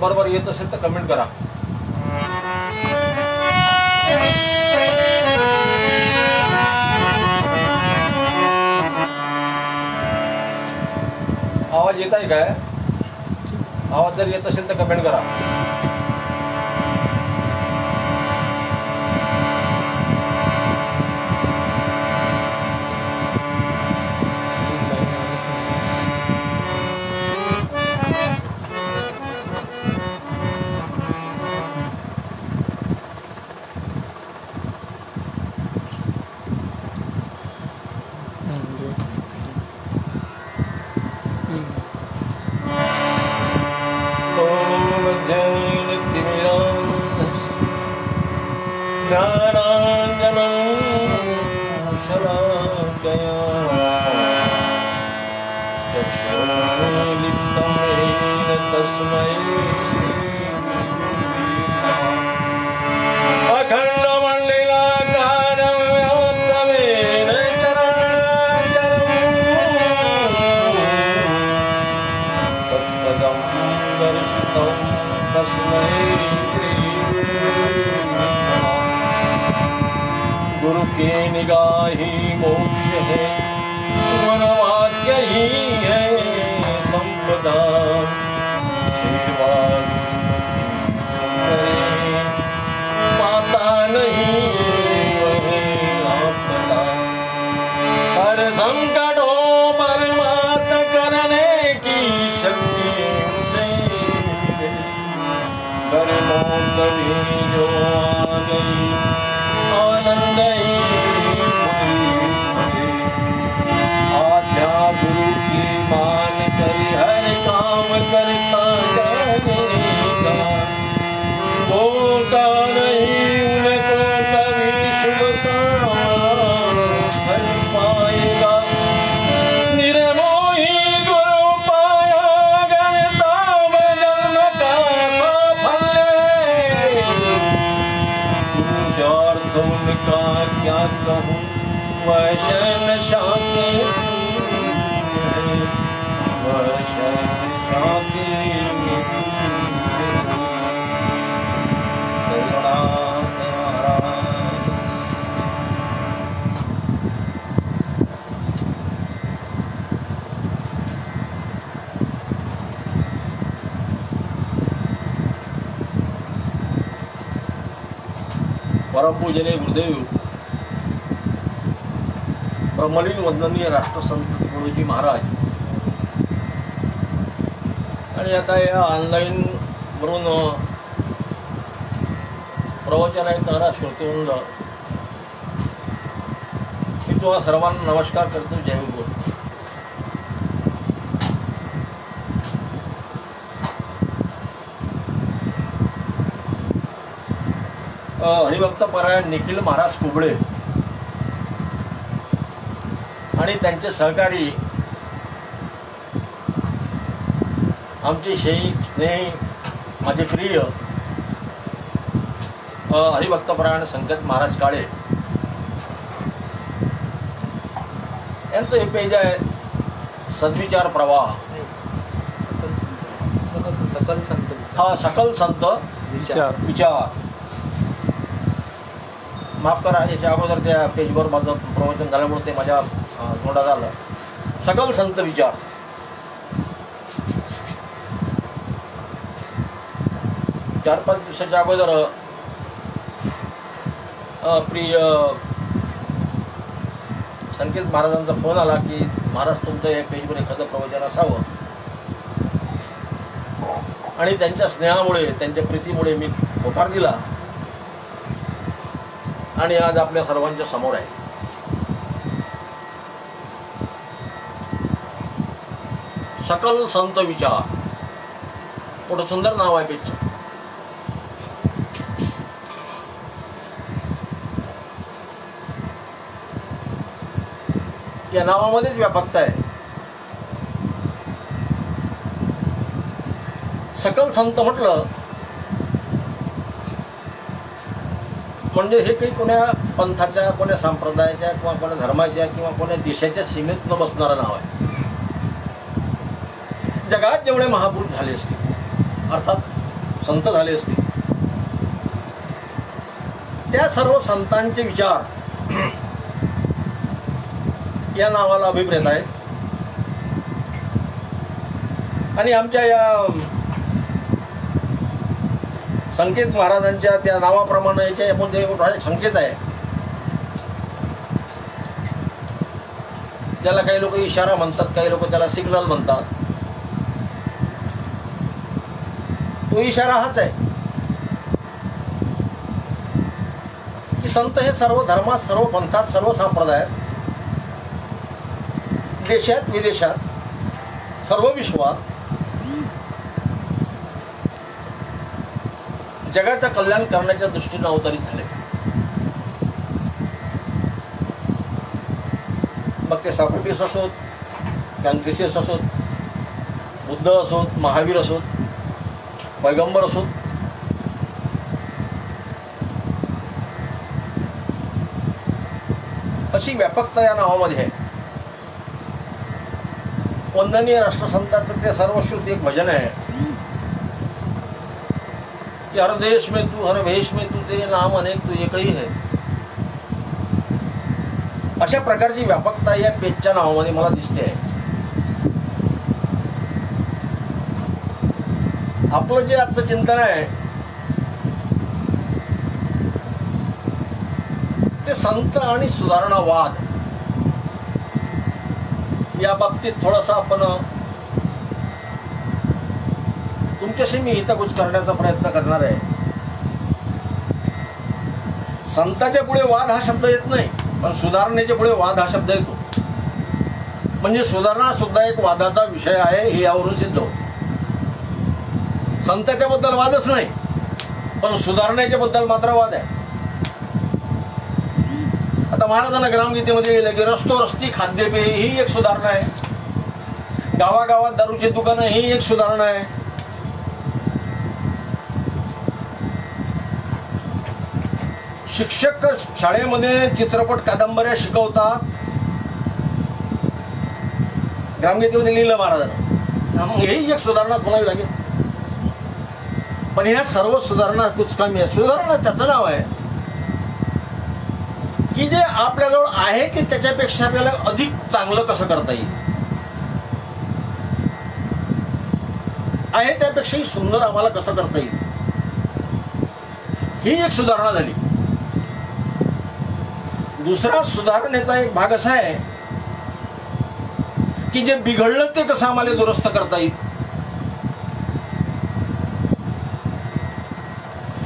बरोबर येत असेल तर कमेंट करा. आवाज येत आहे काय? आवाज जर येत असेल तर कमेंट करा. गुरु की निगाही मोक्ष है, मनोवाक्य ही है संपदा. सेवा माता नहीं वही आपदा. हर संकटों पर मात करने की शक्ति उसे कर्मों कभी जो आ गई आनंद ही. आज्ञा गुरु की मान कर हर काम करता जाएगा. वो का नहीं उनको कभी शुभ काम कर पाएगा. निर्मोही गुरु पाया गणता जन्म का साफल्य. पुरुषार्थ उनका क्या कहूँ वैशन शांति परमपूजनीय गुरुदेव ब्रह्मलीन वंदनीय राष्ट्रसंत गुरुजी महाराज आणि आता या ऑनलाईन वरून प्रवचन ऐकणारा श्रोतेवृंद, मी तुम्हा सर्वांना नमस्कार करतो. जय गुरु. हरिभक्त परायण निखिल महाराज कुबळे आणि त्यांचे सहकारी आमचे स्नेही माझे प्रिय हरिभक्त परायण संकेत महाराज काळे यांचं हे पेज आहे सद्विचार प्रवाह. सकल संत विचार. माफ करा, याच्या अगोदर त्या पेजवर माझं प्रवचन झाल्यामुळे ते माझ्या तोंडात आलं. सकल संत विचार. चार पाच दिवसाच्या अगोदर प्रिय संकेत महाराजांचा फोन आला की महाराज तुमचं या पेजवर एखादं प्रवचन असावं. आणि त्यांच्या स्नेहामुळे त्यांच्या प्रीतीमुळे मी होकार दिला आणि आज आपल्या सर्वांच्या समोर आहे. सकल संत विचार. मोठं सुंदर नाव आहे पेजचं. या नावामध्येच व्यापकता आहे. सकल संत म्हटलं म्हणजे हे काही कोण्या पंथाच्या, कोण्या संप्रदायाच्या किंवा कोण्या धर्माच्या किंवा कोण्या देशाच्या सीमेत न बसणारं नाव आहे. जगात जेवढे महापुरुष झाले असतील, अर्थात संत झाले असतील, त्या सर्व संतांचे विचार या नावाला अभिप्रेत आहेत. आणि आमच्या या संकेत महाराजांच्या त्या नावाप्रमाणे याच्यामध्ये संकेत आहे, त्याला काही लोक इशारा म्हणतात, काही लोक त्याला सिग्नल म्हणतात. तो इशारा हाच आहे की संत हे सर्व धर्मात, सर्व पंथात, सर्व संप्रदायात, देशात विदेशात, सर्व विश्वात जगाचं कल्याण करण्याच्या दृष्टीने अवतरित झाले. मग ते सॉक्रेटिस असोत, कॉन्फ्युशियस असोत, बुद्ध असोत, महावीर असोत, पैगंबर असोत, अशी व्यापकता या नावामध्ये आहे. वंदनीय राष्ट्रसंतांचं ते सर्वश्रुत एक भजन आहे कि हर देश में तू, हर वेश में तू, तेरे नाम अनेक, तू एकही है. अशा प्रकारची व्यापकता या पेजच्या नावामध्ये मला दिसते आहे. आपलं जे आजचं चिंतन आहे ते संत आणि सुधारणावाद या बाबतीत थोडासा आपण तुमच्याशी मी हितगुज करण्याचा प्रयत्न करणार आहे. संताच्या पुढे वाद हा शब्द येत नाही, पण सुधारणेच्या पुढे वाद हा शब्द येतो. म्हणजे सुधारणा सुद्धा एक वादाचा विषय आहे हे यावरून सिद्ध होतं. संताच्या बद्दल वादच नाही, पण सुधारण्याच्या बद्दल मात्र वाद आहे. आता महाराजांना ग्रामगीतेमध्ये गेलं की रस्तो रस्ती खाद्यपेय ही एक सुधारणा आहे, गावागावात दारूची दुकानं ही एक सुधारणा आहे. शिक्षक शाळेमध्ये चित्रपट कादंबऱ्या शिकवतात, ग्रामगीतेमध्ये लिहिलं महाराजांना, मग हेही एक सुधारणा म्हणावी लागेल. पण ह्या सर्व सुधारणा कुचकामी आहे. सुधारणा त्याचं नाव आहे की जे आपल्याजवळ आहे ते त्याच्यापेक्षा आपल्याला अधिक चांगलं कसं करता येईल, आहे त्यापेक्षाही सुंदर आम्हाला कसं करता येईल, ही एक सुधारणा झाली. दुसरा सुधारणेचा एक भाग असा आहे की जे बिघडलं ते कसं आम्हाला दुरुस्त करता येईल.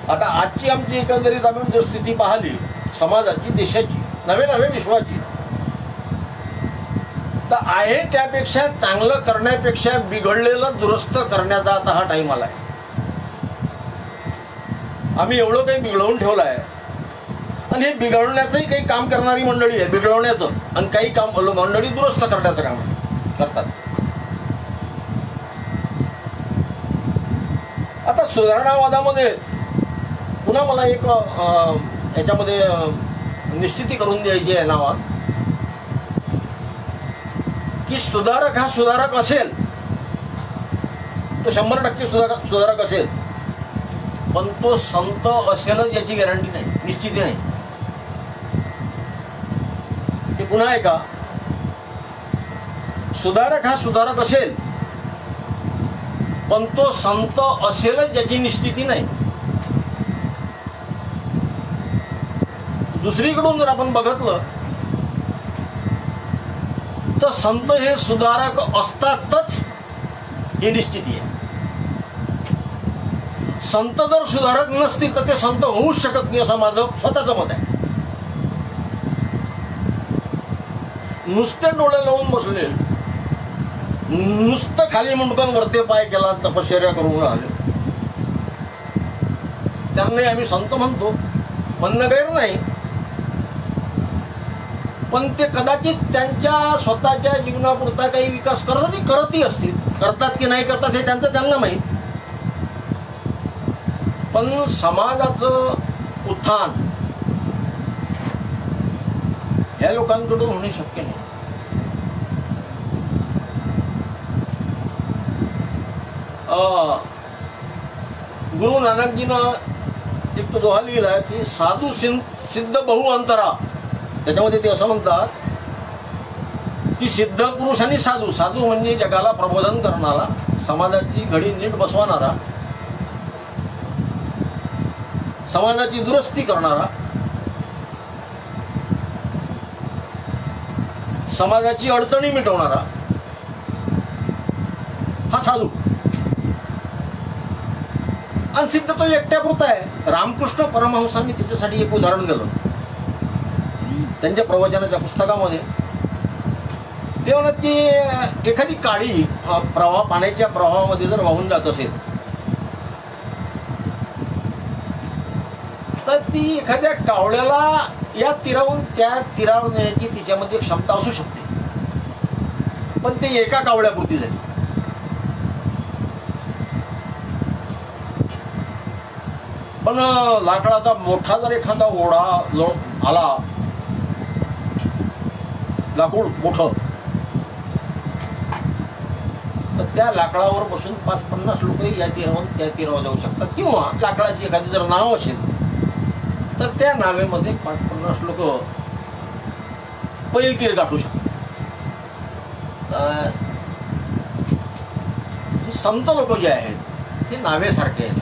आता आजची आमची एकंदरीत आम्ही जर स्थिती पाहिली समाजाची, देशाची, नवे नवे विश्वाची, तर आहे त्यापेक्षा चांगलं करण्यापेक्षा बिघडलेलं दुरुस्त करण्याचा आता हा टाइम आलाय. आम्ही एवढं काही बिघडवून ठेवलं आहे आणि हे बिघडवण्याचंही काही काम करणारी मंडळी आहे, बिघडवण्याचं, आणि काही काम मंडळी दुरुस्त करण्याचं काम करतात. आता सुधारणावादामध्ये पुन्हा मला एक याच्यामध्ये निश्चिती करून द्यायची आहे नावात की सुधारक हा सुधारक असेल तो 100% सुधारक असेल, पण तो संत असेलच याची गॅरंटी नाही, निश्चिती नाही. ते पुन्हा एका सुधारक हा सुधारक असेल, पण तो संत असेलच याची निश्चिती नाही. दुसरीकडून जर आपण बघितलं तर संत हे सुधारक असतातच ही निश्चिती आहे. संत जर सुधारक नसतील तर ते संत होऊच शकत नाही असं माझं स्वतःचं मत आहे. नुसते डोळे लावून बसले, नुसतं खाली मुंडकन वरते पाय केला, तपश्चर्या करून राहिले, त्यांना आम्ही संत म्हणतो, म्हणणं गैर नाही. पण ते कदाचित त्यांच्या स्वतःच्या जीवनापुरता काही विकास करतही असतील, करतात की नाही करतात हे त्यांना माहीत. पण समाजाचं उत्थान ह्या लोकांकडून होणे शक्य नाही. गुरु नानकजीनं एक तो दोहा लिहिला की साधू सिद्ध बहु अंतरा. त्याच्यामध्ये ते असं म्हणतात की सिद्ध पुरुष आणि साधू. साधू म्हणजे जगाला प्रबोधन करणारा, समाजाची घडी नीट बसवणारा, समाजाची दुरुस्ती करणारा, समाजाची अडचणी मिटवणारा हा साधू. आणि सिद्ध तो एकट्यापुरता आहे. रामकृष्ण परमहंसांनी त्याच्यासाठी एक उदाहरण दिलं त्यांच्या प्रवचनाच्या पुस्तकामध्ये. ते म्हणत की एखादी काळी प्रवाह पाण्याच्या प्रवाहामध्ये जर वाहून जात असेल तर ती एखाद्या कावळ्याला या तीरावरून त्या तीरावर नेण्याची तिच्यामध्ये क्षमता असू शकते, पण ते एका कावळ्यापुरती झाली. पण लाकडाचा मोठा जर एखादा ओढा आला, लाकूड मोठं, तर त्या लाकडावर बसून 5-50 लोक या तीरावर त्या तीरावर जाऊ शकतात. किंवा लाकडाची एखादी जर नाव असेल तर त्या नावेमध्ये 5-50 लोक पैल तीर गाठू शकतात. संत लोक जे आहेत हे नावेसारखे आहेत.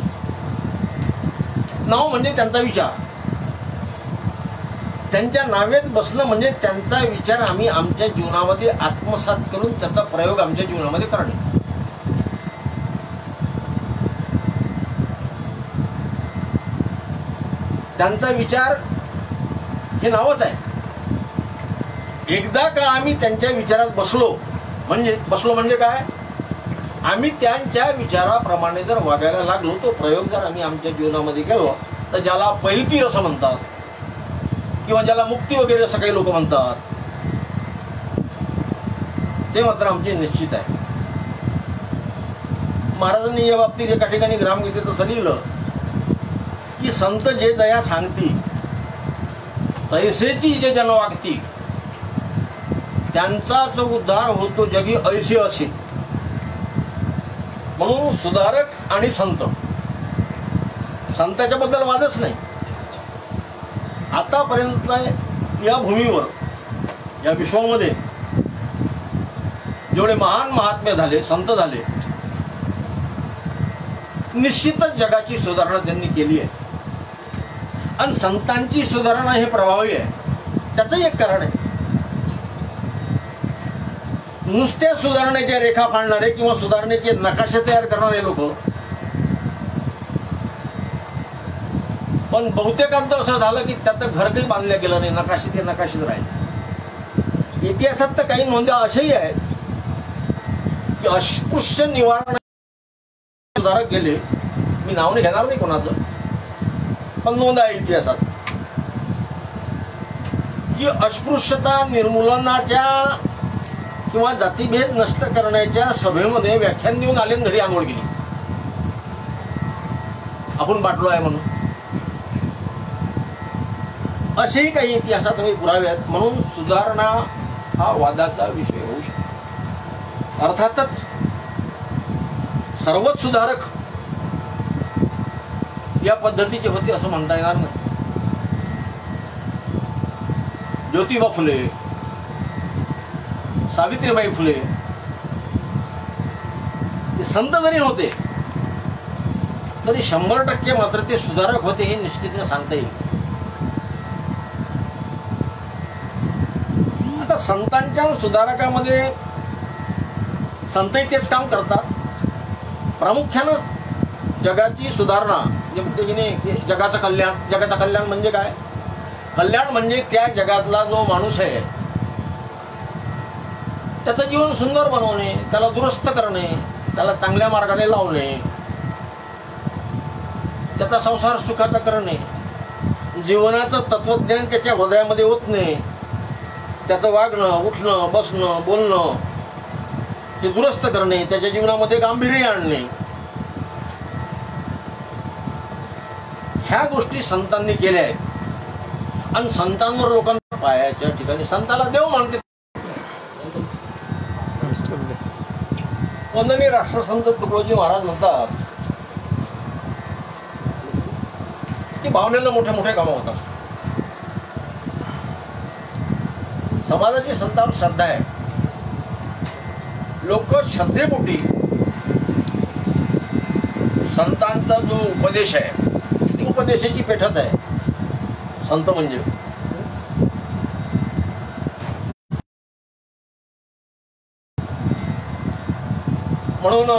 नाव म्हणजे त्यांचा विचार. त्यांच्या नावेत बसणं म्हणजे त्यांचा विचार आम्ही आमच्या जीवनामध्ये आत्मसात करून त्याचा प्रयोग आमच्या जीवनामध्ये करणे. त्यांचा विचार हे नावच आहे. एकदा का आम्ही त्यांच्या विचारात बसलो म्हणजे काय, आम्ही त्यांच्या विचाराप्रमाणे जर वागायला लागलो, तो प्रयोग जर आम्ही आमच्या जीवनामध्ये केलो, तर ज्याला पैलतीर असं म्हणतात किंवा ज्याला मुक्ती वगैरे असं काही लोक म्हणतात, ते मात्र आमचे निश्चित आहे. महाराजांनी या बाबतीत एका ठिकाणी ग्रामगीतेत असं लिहिलं की संत जे दया सांगती तैसेची जे जन वागती, त्यांचाच उद्धार होतो जगी ऐसे असे. म्हणून सुधारक आणि संताच्या बद्दल वादच नाही. आतापर्यंत या भूमीवर, या विश्वामध्ये जेवढे महान महात्मे झाले, संत झाले, निश्चितच जगाची सुधारणा त्यांनी केली आहे. आणि संतांची सुधारणा हे प्रभावी आहे. त्याचं एक कारण आहे, नुसत्या सुधारणेच्या रेखा फाडणारे किंवा सुधारणेचे नकाशे तयार करणारे लोक, पण बहुतेकांचं असं झालं की त्याचं घर काही बांधलं गेलं नाही, नकाशे ते नकाशीत राहिले. इतिहासात तर काही नोंद्या अशाही आहेत की अस्पृश्य निवारण सुधारक गेले, मी नाव नाही घेणार नाही कोणाचं, पण नोंद आहे इतिहासात की अस्पृश्यता निर्मूलनाच्या किंवा जातीभेद नष्ट करण्याच्या सभेमध्ये व्याख्यान देऊन आले, घरी आंघोळ गेली, आपण बाटलो आहे म्हणून. असेही काही इतिहासात पुरावे आहेत. म्हणून सुधारणा हा वादाचा विषय होऊ शकतो. अर्थातच सर्वच सुधारक या पद्धतीचे होते असं म्हणता येणार नाही. ज्योतिबा फुले, सावित्रीबाई फुले ते संत जरी होते तरी 100% मात्र ते सुधारक होते हे निश्चितपणे सांगता येईल. आता संतांच्या सुधारकामध्ये संतही तेच काम करतात. प्रामुख्यानं जगाची सुधारणा म्हणजे जगाचं कल्याण म्हणजे काय, कल्याण म्हणजे त्या जगातला जो माणूस आहे त्याचं जीवन सुंदर बनवणे, त्याला दुरुस्त करणे, त्याला चांगल्या मार्गाने लावणे, त्याचा संसार सुखाचा करणे, जीवनाचं तत्वज्ञान त्याच्या हृदयामध्ये ओतणे, त्याचं वागणं, उठणं, बसणं, बोलणं ते दुरुस्त करणे, त्याच्या जीवनामध्ये गांभीर्य आणणे, ह्या गोष्टी संतांनी केल्या आहेत. आणि संतांवर लोकांना पायाच्या ठिकाणी संताला देव मानते. वंदनीय राष्ट्रसंत तुकडोजी महाराज म्हणतात की भावनेनं मोठे मोठे कामं होत असतात. समाजाची संतांवर श्रद्धा आहे. लोक श्रद्धेपोटी संतांचा जो उपदेश आहे ती उपदेशाची पेठच आहे संत म्हणजे. म्हणून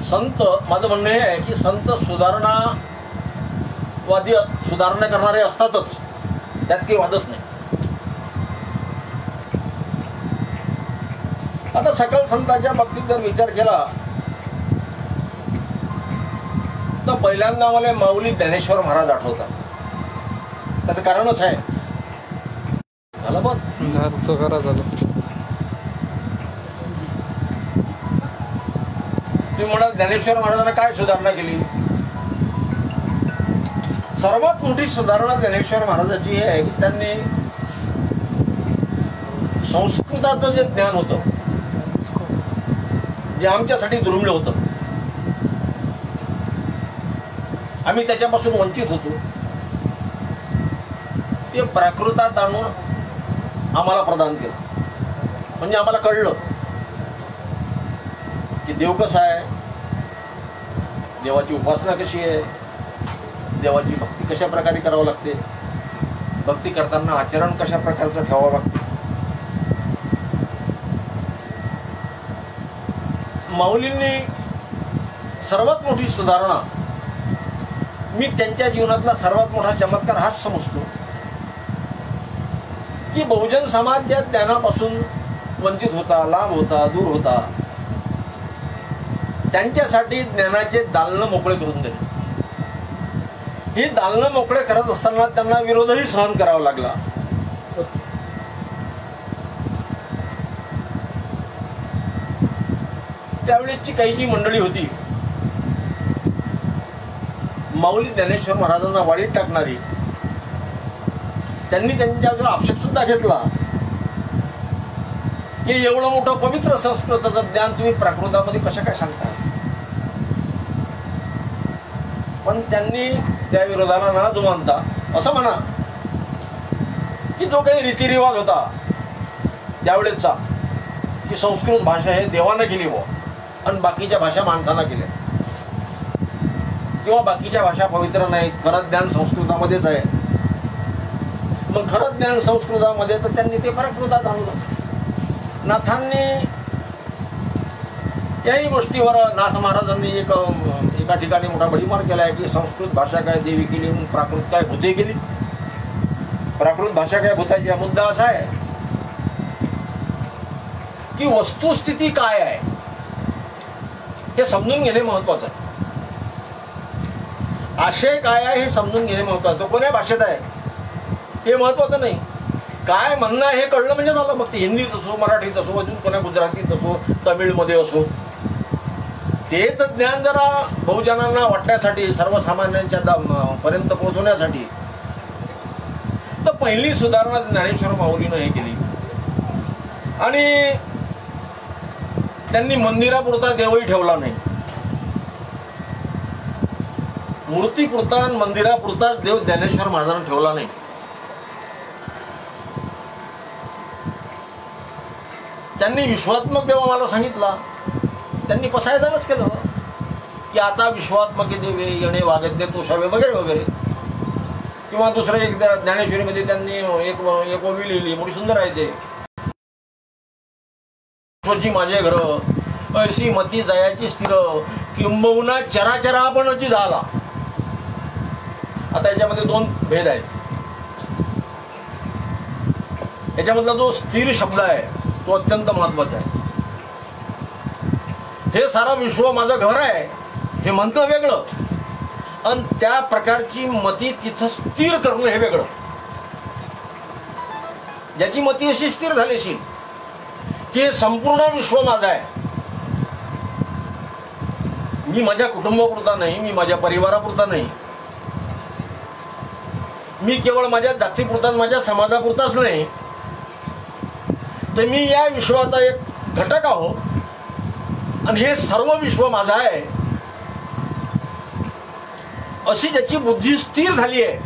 संत, माझं म्हणणं हे आहे की संत सुधारणावादी, सुधारणा करणारे असतातच, त्यात काही वादच नाही. आता सकल संतांच्या बाबतीत जर विचार केला तर पहिल्यांदा मला माऊली ज्ञानेश्वर महाराज आठवतात. त्याचं कारणच आहे, झालं बघ झालं. तुम्ही म्हणाल ज्ञानेश्वर महाराजांना काय सुधारणा केली? सर्वात मोठी सुधारणा ज्ञानेश्वर महाराजांची ही आहे की त्यांनी संस्कृताचं जे ज्ञान होतं, जे आमच्यासाठी दुर्मिळ होतं, आम्ही त्याच्यापासून वंचित होतो, ते प्राकृतात आणून आम्हाला प्रदान केलं. म्हणजे आम्हाला कळलं की देव कसा आहे, देवाची उपासना कशी आहे, देवाची भक्ती कशा प्रकारे करावं लागते, भक्ती करताना आचरण कशा प्रकारचं ठेवावं लागते. माऊलींनी सर्वात मोठी सुधारणा, मी त्यांच्या जीवनातला सर्वात मोठा चमत्कार हाच समजतो की बहुजन समाज ज्या ज्ञानापासून वंचित होता, लांब होता, दूर होता, त्यांच्यासाठी ज्ञानाचे दालनं मोकळे करून दिले. ही दालनं मोकळे करत असताना त्यांना विरोधही सहन करावा लागला. त्यावेळेची काही जी मंडळी होती माऊली ज्ञानेश्वर महाराजांना वाळीत टाकणारी, त्यांनी त्यांच्यावर आक्षेप सुद्धा घेतला की एवढं मोठं पवित्र संस्कृताचं ज्ञान तुम्ही प्राकृतामध्ये कशा काय सांगता. पण त्यांनी त्या विरोधाला ना जुमानता असं म्हणा की जो काही रीतिरिवाज होता त्यावेळेचा, की संस्कृत भाषा हे देवानं केली व आणि बाकीच्या भाषा माणसानं केल्या, किंवा बाकीच्या भाषा पवित्र नाहीत, खरं ज्ञान संस्कृतामध्येच आहे. मग खरं ज्ञान संस्कृतामध्ये तर त्यांनी ते प्राकृतात आणलं. नाथांनी याही गोष्टीवर, नाथ महाराजांनी एका ठिकाणी मोठा बडीमार केलाय की संस्कृत भाषा काय देवी केली, प्राकृत काय भूते केली. प्राकृत भाषा काय भूताची, हा मुद्दा असा आहे की वस्तुस्थिती काय आहे हे समजून घेणे महत्वाचं आहे. आशय काय आहे हे समजून घेणे महत्वाचं. तो कोण्या भाषेत आहे हे महत्वाचं नाही, काय म्हणणं आहे हे कळलं म्हणजे झालं. मग ते हिंदीत असो, मराठीत असो, अजून कोण्या गुजरातीत असो, तमिळमध्ये असो, तेच ज्ञान जरा बहुजनांना वाटण्यासाठी, सर्वसामान्यांच्या पर्यंत पोहोचवण्यासाठी तर पहिली सुधारणा ज्ञानेश्वर माऊलीनं हे केली. आणि त्यांनी मंदिरापुरता देवही ठेवला नाही. मूर्तीपुरता आणि मंदिरापुरता देव ज्ञानेश्वर महाराजांना ठेवला नाही. त्यांनी विश्वात्मक देव आम्हाला सांगितला. त्यांनी पसायदानच केलं की आता विश्वात्मक देवे येणे वागत तोषावे वगैरे वगैरे. किंवा दुसरं एक ज्ञानेश्वरीमध्ये त्यांनी एक ओवी लिहिली, मोठी सुंदर आहे ते, माझे घर अशी मती जयाची स्थिर किंबहुना चराचरा पण झाला. आता याच्यामध्ये दोन भेद आहेत. याच्यामधला जो स्थिर शब्द आहे तो अत्यंत महत्वाचा आहे. हे सारं विश्व माझं घर आहे हे म्हणतं वेगळं, आणि त्या प्रकारची मती तिथं स्थिर करणं हे वेगळं. ज्याची मती अशी स्थिर झालीशी की संपूर्ण विश्व माझं आहे, मी माझ्या कुटुंबापुरता नाही, मी माझ्या परिवारापुरता नाही, मी केवळ माझ्या जातीपुरता, माझ्या समाजापुरताच नाही, तर मी या विश्वाचा एक घटक आहो आणि हे सर्व विश्व माझं आहे अशी ज्याची बुद्धी स्थिर झाली आहे,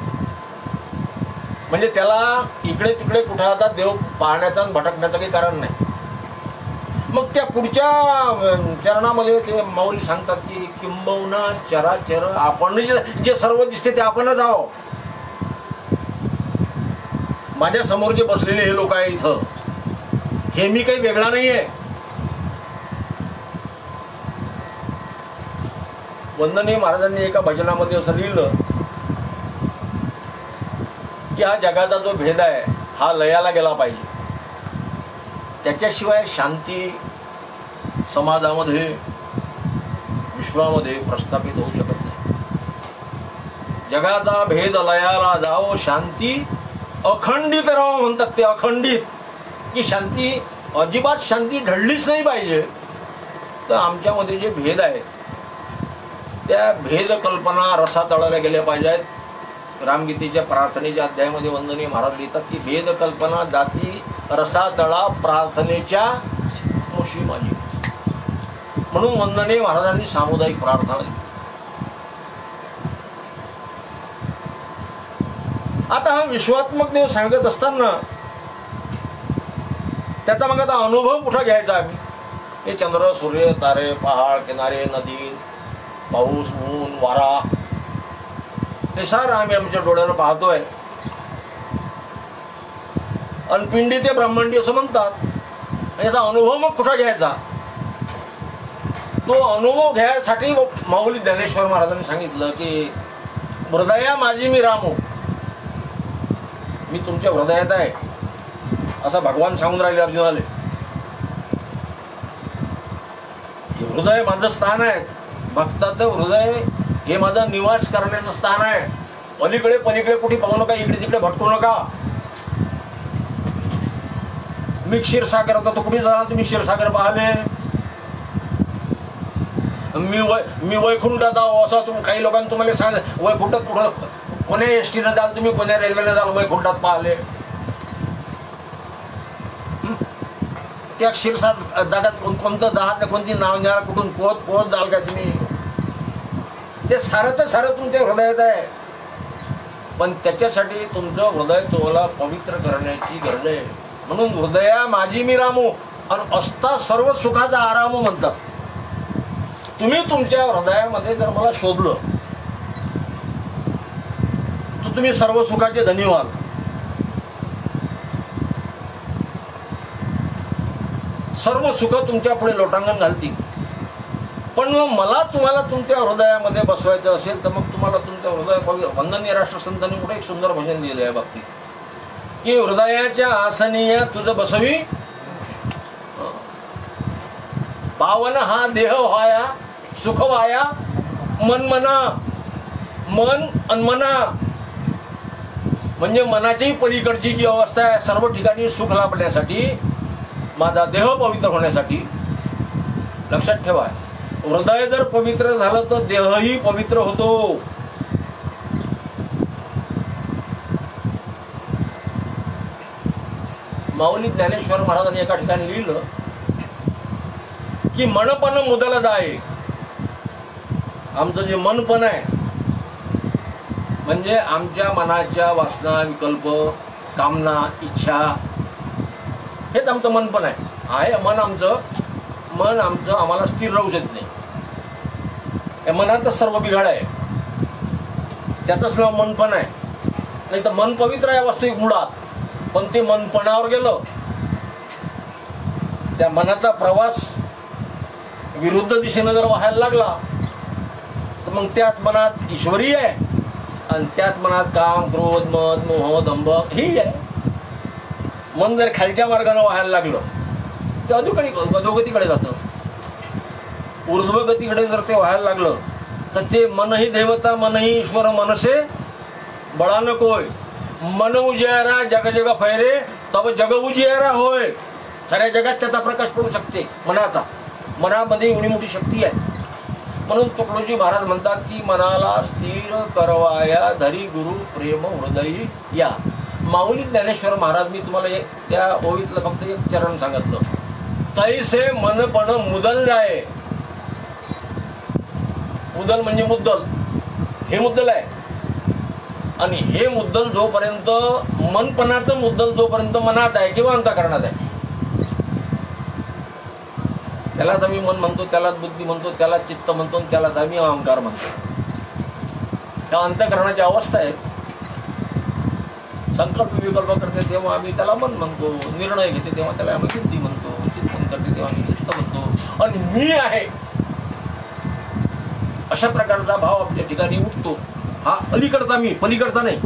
म्हणजे त्याला इकडे तिकडे कुठं आता देव पाहण्याचा भटकण्याचं काही कारण नाही. मग त्या पुढच्या चरणामध्ये ते माऊली सांगतात की किंबहुना चराचर आपण जे सर्व दिसते ते आपणच आहो. माझ्या समोर जे बसलेले हे लोक आहे इथं, हे मी काही वेगळा नाहीये. वंदनीय महाराजांनी एका भजनामध्ये असं लिहिलं की हा जगाचा जो भेद आहे हा लयाला गेला पाहिजे, त्याच्याशिवाय शांती समाजामध्ये विश्वामध्ये प्रस्थापित होऊ शकत नाही. जगाचा भेद लयाला जाओ, शांती अखंडित राहो म्हणतात ते. अखंडित की शांती अजिबात शांती ढळलीच नाही पाहिजे. तर आमच्यामध्ये जे भेद आहेत त्या भेद कल्पना रसातळाला गेल्या पाहिजेत. रामगीतेच्या प्रार्थनेच्या अध्यायामध्ये वंदनीय महाराज लिहितात की भेद कल्पना जाती रसातळा प्रार्थनेच्या मुशी माझी. म्हणून वंदनीय महाराजांनी सामुदायिक प्रार्थना दिली. आता हा विश्वात्मक देव सांगत असताना त्याचा मग आता अनुभव कुठं घ्यायचा आम्ही? हे चंद्र सूर्य तारे पहाड किनारे नदी पाऊस ऊन वारा हे सारं आम्ही आमच्या डोळ्याला पाहतोय. अनपिंडी ते ब्रह्मांडी असं म्हणतात. याचा अनुभव मग कुठं घ्यायचा? तो अनुभव घ्यायसाठी माऊली ज्ञानेश्वर महाराजांनी सांगितलं की हृदया माझी मी रामो, मी तुमच्या हृदयात आहे असं भगवान सांगून राहिले अर्जुनाले. हृदय माझं स्थान आहे. भक्ताचं हृदय हे माझा निवास करण्याचं स्थान आहे. अलीकडे पलीकडे कुठे पाहू नका, इकडे तिकडे भटकू नका. मी क्षीरसागर होता तर कुठे जा तुम्ही क्षीरसागर पाहिले? मी वैकुंठात आहो असं तुम्ही काही लोकांनी तुम्हाला सांग. वैकुंठात कुठं कोण्या एसटीनं जाल तुम्ही, कोण्या रेल्वेने जाल वैकुंठात पाहिले? त्या क्षीरसागर जागात कोणतं जहाज कोणती नाव न्या कुठून पोहत पोहत जाल का तुम्ही? ते सारं सारं तुमच्या हृदयात आहे. पण त्याच्यासाठी तुमचं हृदय तुम्हाला पवित्र करण्याची गरज आहे. म्हणून हृदया माझी मी रामो आणि असता सर्व सुखाचा आरामो म्हणतात. तुम्ही तुमच्या हृदयामध्ये जर मला शोधलं तर तुम्ही सर्व सुखाचे धनी व्हाल. सर्व सुख तुमच्या पुढे लोटांगण घालतील. पण मग मला तुम्हाला तुमच्या हृदयामध्ये बसवायचं असेल तर मग तुम्हाला तुमच्या हृदय वंदनीय राष्ट्रसंतांनी कुठे एक सुंदर भजन दिले आहे बाबतीत की हृदयाच्या आसनीय तुझं बसवी पावन हा देह व्हाया सुख व्हाया मन मना. मन अनमना म्हणजे मनाच्याही पलीकडची जी अवस्था आहे, सर्व ठिकाणी सुख लाभण्यासाठी, माझा देह पवित्र होण्यासाठी. लक्षात ठेवा, हृदय जर पवित्र झालं तर देहही पवित्र होतो. माऊली ज्ञानेश्वर महाराजांनी एका ठिकाणी लिहिलं की मनपण मुदल जाय. आमचं जे मनपण आहे म्हणजे आमच्या मनाच्या वासना विकल्प कामना इच्छा हेच आमचं मनपण आहे. मन आमचं आम्हाला स्थिर राहू शकत नाही. या मनातच सर्व बिघाड आहे, त्याचंच नाव मनपण आहे. नाही तर मन पवित्र आहे वास्तविक मुळात, पण ते मनपणावर गेलं. त्या मनाचा प्रवास विरुद्ध दिशेनं जर व्हायला लागला तर मग त्याच मनात ईश्वरी आहे आणि त्याच मनात काम क्रोध मद मोह दंभ ही आहे. मन जर खालच्या मार्गाने व्हायला लागलं ते अधोगतीकडे जातं. ऊर्ध्वगतीकडे जर ते व्हायला लागलं तर ते मनही देवता मनही ईश्वर मनसे बळा नकोय. मन उजियारा जग जग फैरे तब जग उजियारा होय. साऱ्या जगात त्याचा प्रकाश पडू शकते मनाचा. मनामध्ये एवढी मोठी शक्ती आहे. म्हणून तुकडोजी महाराज म्हणतात की मनाला स्थिर करवाया धरी गुरु प्रेम हृदयी या. माऊली ज्ञानेश्वर महाराज मी तुम्हाला त्या ओळीतलं फक्त एक चरण सांगितलं. तैसे मनपण मुदल जाय. मुदल म्हणजे मुद्दल. हे मुद्दल आहे. आणि हे मुद्दल जोपर्यंत मनपणाचं मुद्दल जोपर्यंत मनात आहे किंवा अंतःकरणात आहे, त्यालाच आम्ही मन म्हणतो, त्यालाच बुद्धी म्हणतो, त्यालाच चित्त म्हणतो, त्यालाच आम्ही अहंकार म्हणतो. त्या अंतःकरणाची अवस्था आहे. संकल्प विकल्प करते तेव्हा आम्ही त्याला मन म्हणतो, निर्णय घेते तेव्हा त्याला आम्ही बुद्धी म्हणतो, चिंतन करते तेव्हा आम्ही चित्त म्हणतो. आणि मी आहे अशा प्रकारचा भाव आपल्या ठिकाणी उठतो. हा अलीकडचा मी, पलीकडचा नाही.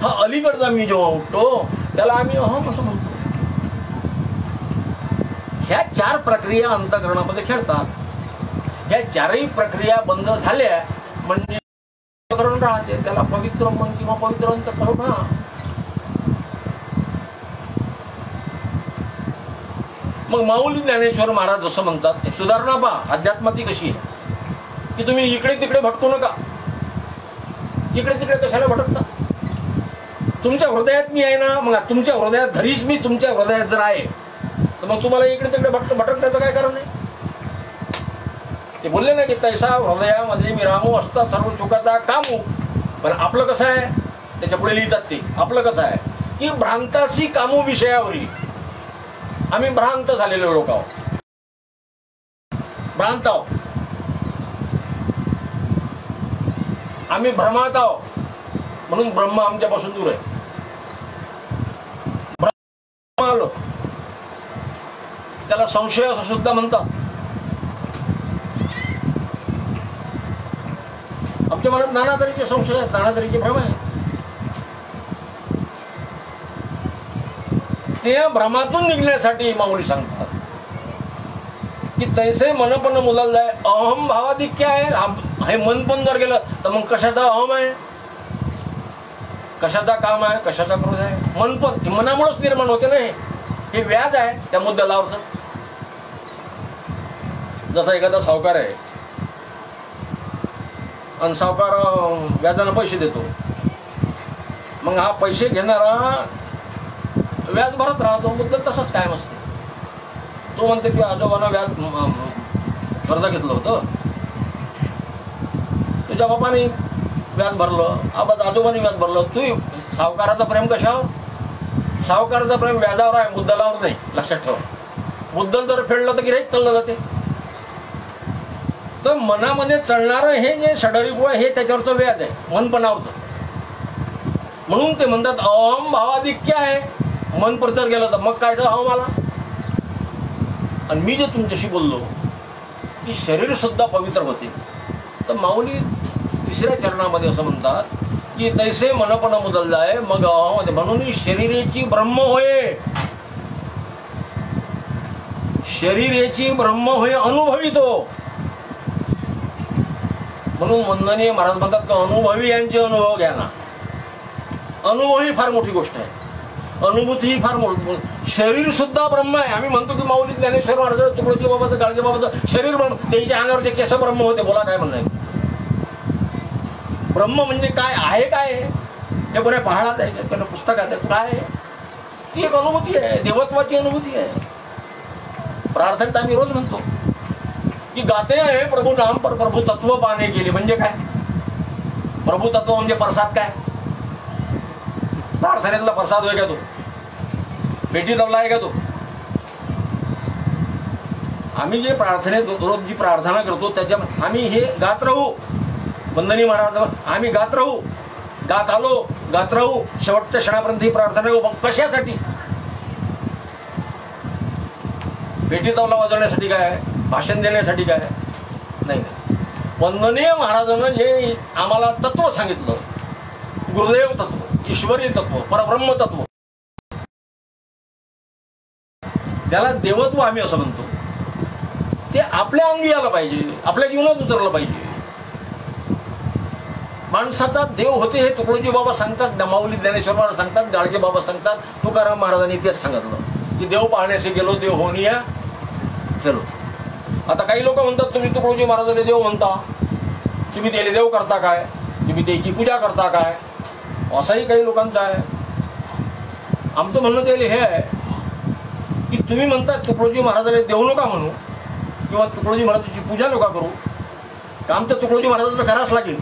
हा अलीकडचा मी जेव्हा उठतो त्याला आम्ही अहम असं म्हणतो. ह्या 4 प्रक्रिया अंतःकरणामध्ये खेळतात. ह्या 4ही प्रक्रिया बंद झाल्या म्हणजे अंतःकरण राहते. त्याला पवित्र मन किंवा पवित्र अंतःकरण राहा. मग माऊली ज्ञानेश्वर महाराज जसं म्हणतात, सुधारणा पहा अध्यात्माती कशी आहे की तुम्ही इकडे तिकडे भटकू नका. इकडे तिकडे कशाला भटकता? तुमच्या हृदयात मी आहे ना. मग तुमच्या हृदयात घरीच मी तुमच्या हृदयात जर आहे तर मग तुम्हाला इकडे तिकडे भटकण्याचं काय कारण आहे? ते बोलले ना की तैसा हृदयामध्ये मी रामू असता सर्व चुकाता कामू. पण आपलं कसं आहे त्याच्या पुढे लिहितात ते. आपलं कसं आहे की भ्रांताशी कामू विषयावरी आम्ही भ्रांत झालेले लोक आहोत. भ्रांत आहोत आम्ही, भ्रमात आहोत. म्हणून ब्रह्म आमच्यापासून दूर आहे. ब्रह्म आलो त्याला संशय असं सुद्धा म्हणतात. आमच्या मनात नाना तऱ्हेचे संशय आहेत, नाना तऱ्हेचे भ्रम आहेत. त्या भ्रमातून निघण्यासाठी माऊली सांगतात की तैसे मनपण मुलाल जाय अहम भावाधिक्य आहे. हे मन पण जर गेलं तर मग कशाचा अहम आहे, कशाचा काम आहे, कशाचा क्रोध आहे? मन पण मनामुळेच निर्माण होते ना. हे व्याज आहे त्या मुद्द्यालावरचं. जसा एखादा सावकार आहे आणि सावकार व्याजानं पैसे देतो. मग हा पैसे घेणारा व्याज भरत राहतो. मुद्दल तसंच कायम असते. तो म्हणते की आजोबानं व्याज कर्ज घेतलं होतं, तुझ्या बापाने व्याज भरलं, आजोबाने व्याज भरलं. तू सावकाराचं प्रेम कशावर? सावकाराचं प्रेम व्याजावर आहे, मुद्दलावर नाही. लक्षात ठेवा. मुद्दल जर फेडलं तर गिऱ्हाईक चाललं जाते. तर मनामध्ये चढणारं हे जे षडरिपू आहे हे त्याच्यावरचं व्याज आहे, मनपणावरचं. म्हणून ते म्हणतात अहम भावाधिक्य आहे. मन परतर गेलं तर मग कायचं अहम आला. आणि मी जे तुमच्याशी बोललो की शरीर सुद्धा पवित्र होते, तर माऊली 3ऱ्या चरणामध्ये असं म्हणतात की तैसे मनपण मुदल जाय मग अहम. म्हणून शरीरेची ब्रह्म होय, शरीरेची ब्रह्म होय अनुभवितो. म्हणून वंदनीय महाराज म्हणतात की अनुभवी यांचे अनुभव घ्या ना. अनुभव ही फार मोठी गोष्ट आहे. अनुभूती ही फार मोठी. शरीर सुद्धा ब्रह्म आहे. आम्ही म्हणतो की माऊली ज्ञानेश्वर महाराज तुकडोजी बाबाचं गाडगे बाबाचं शरीर ब्रह्म, त्याच्या अंगावरचे केस ब्रह्म होते. बोला काय म्हणणं आहे? ब्रह्म म्हणजे काय आहे? काय हे कोणा पहाडात आहे, कोणा पुस्तकात आहे, काय आहे? ती एक अनुभूती आहे, देवत्वाची अनुभूती आहे. प्रार्थनेत आम्ही रोज म्हणतो की गाते आहे प्रभू नाम पर प्रभू तत्व पाने केले. म्हणजे काय? प्रभू तत्व म्हणजे प्रसाद. काय प्रार्थनेतला प्रसाद होय का तो? पेटी तबला आहे का तो? आम्ही जे प्रार्थनेत रोज जी प्रार्थना करतो त्याच्या आम्ही हे गात राहू. वंदनीय महाराज आम्ही गात राहू, गात आलो, गात राहू शेवटच्या क्षणापर्यंत ही प्रार्थना करू. कशासाठी? पेटी तबला वाजवण्यासाठी काय? भाषण देण्यासाठी काय? नाही. वंदनीय महाराजांना जे आम्हाला तत्व सांगितलं, गुरुदेव तत्व, ईश्वरी तत्व, परब्रह्म तत्व, त्याला देवत्व आम्ही असं म्हणतो. ते आपल्या अंगी आलं पाहिजे, आपल्या जीवनात उतरलं पाहिजे. माणसाचा देव होते हे तुकडोजी बाबा सांगतात, माऊली ज्ञानेश्वर महाराज सांगतात, गाडगे बाबा सांगतात, तुकाराम महाराजांनी तेच सांगितलं की देव पाहण्याचे गेलो, देव होऊनिया गेलो. आता काही लोक म्हणतात तुम्ही तुकडोजी महाराजांनी देव म्हणता, तुम्ही त्याला देव करता काय, तुम्ही त्याची पूजा करता काय, असंही काही लोकांचं आहे. आमचं म्हणणं त्याला हे आहे की तुम्ही म्हणतात तुकडोजी महाराजांनी देव नका म्हणू किंवा तुकडोजी महाराजांची पूजा नका करू. काम तर तुकडोजी महाराजांचं करावंच लागेल.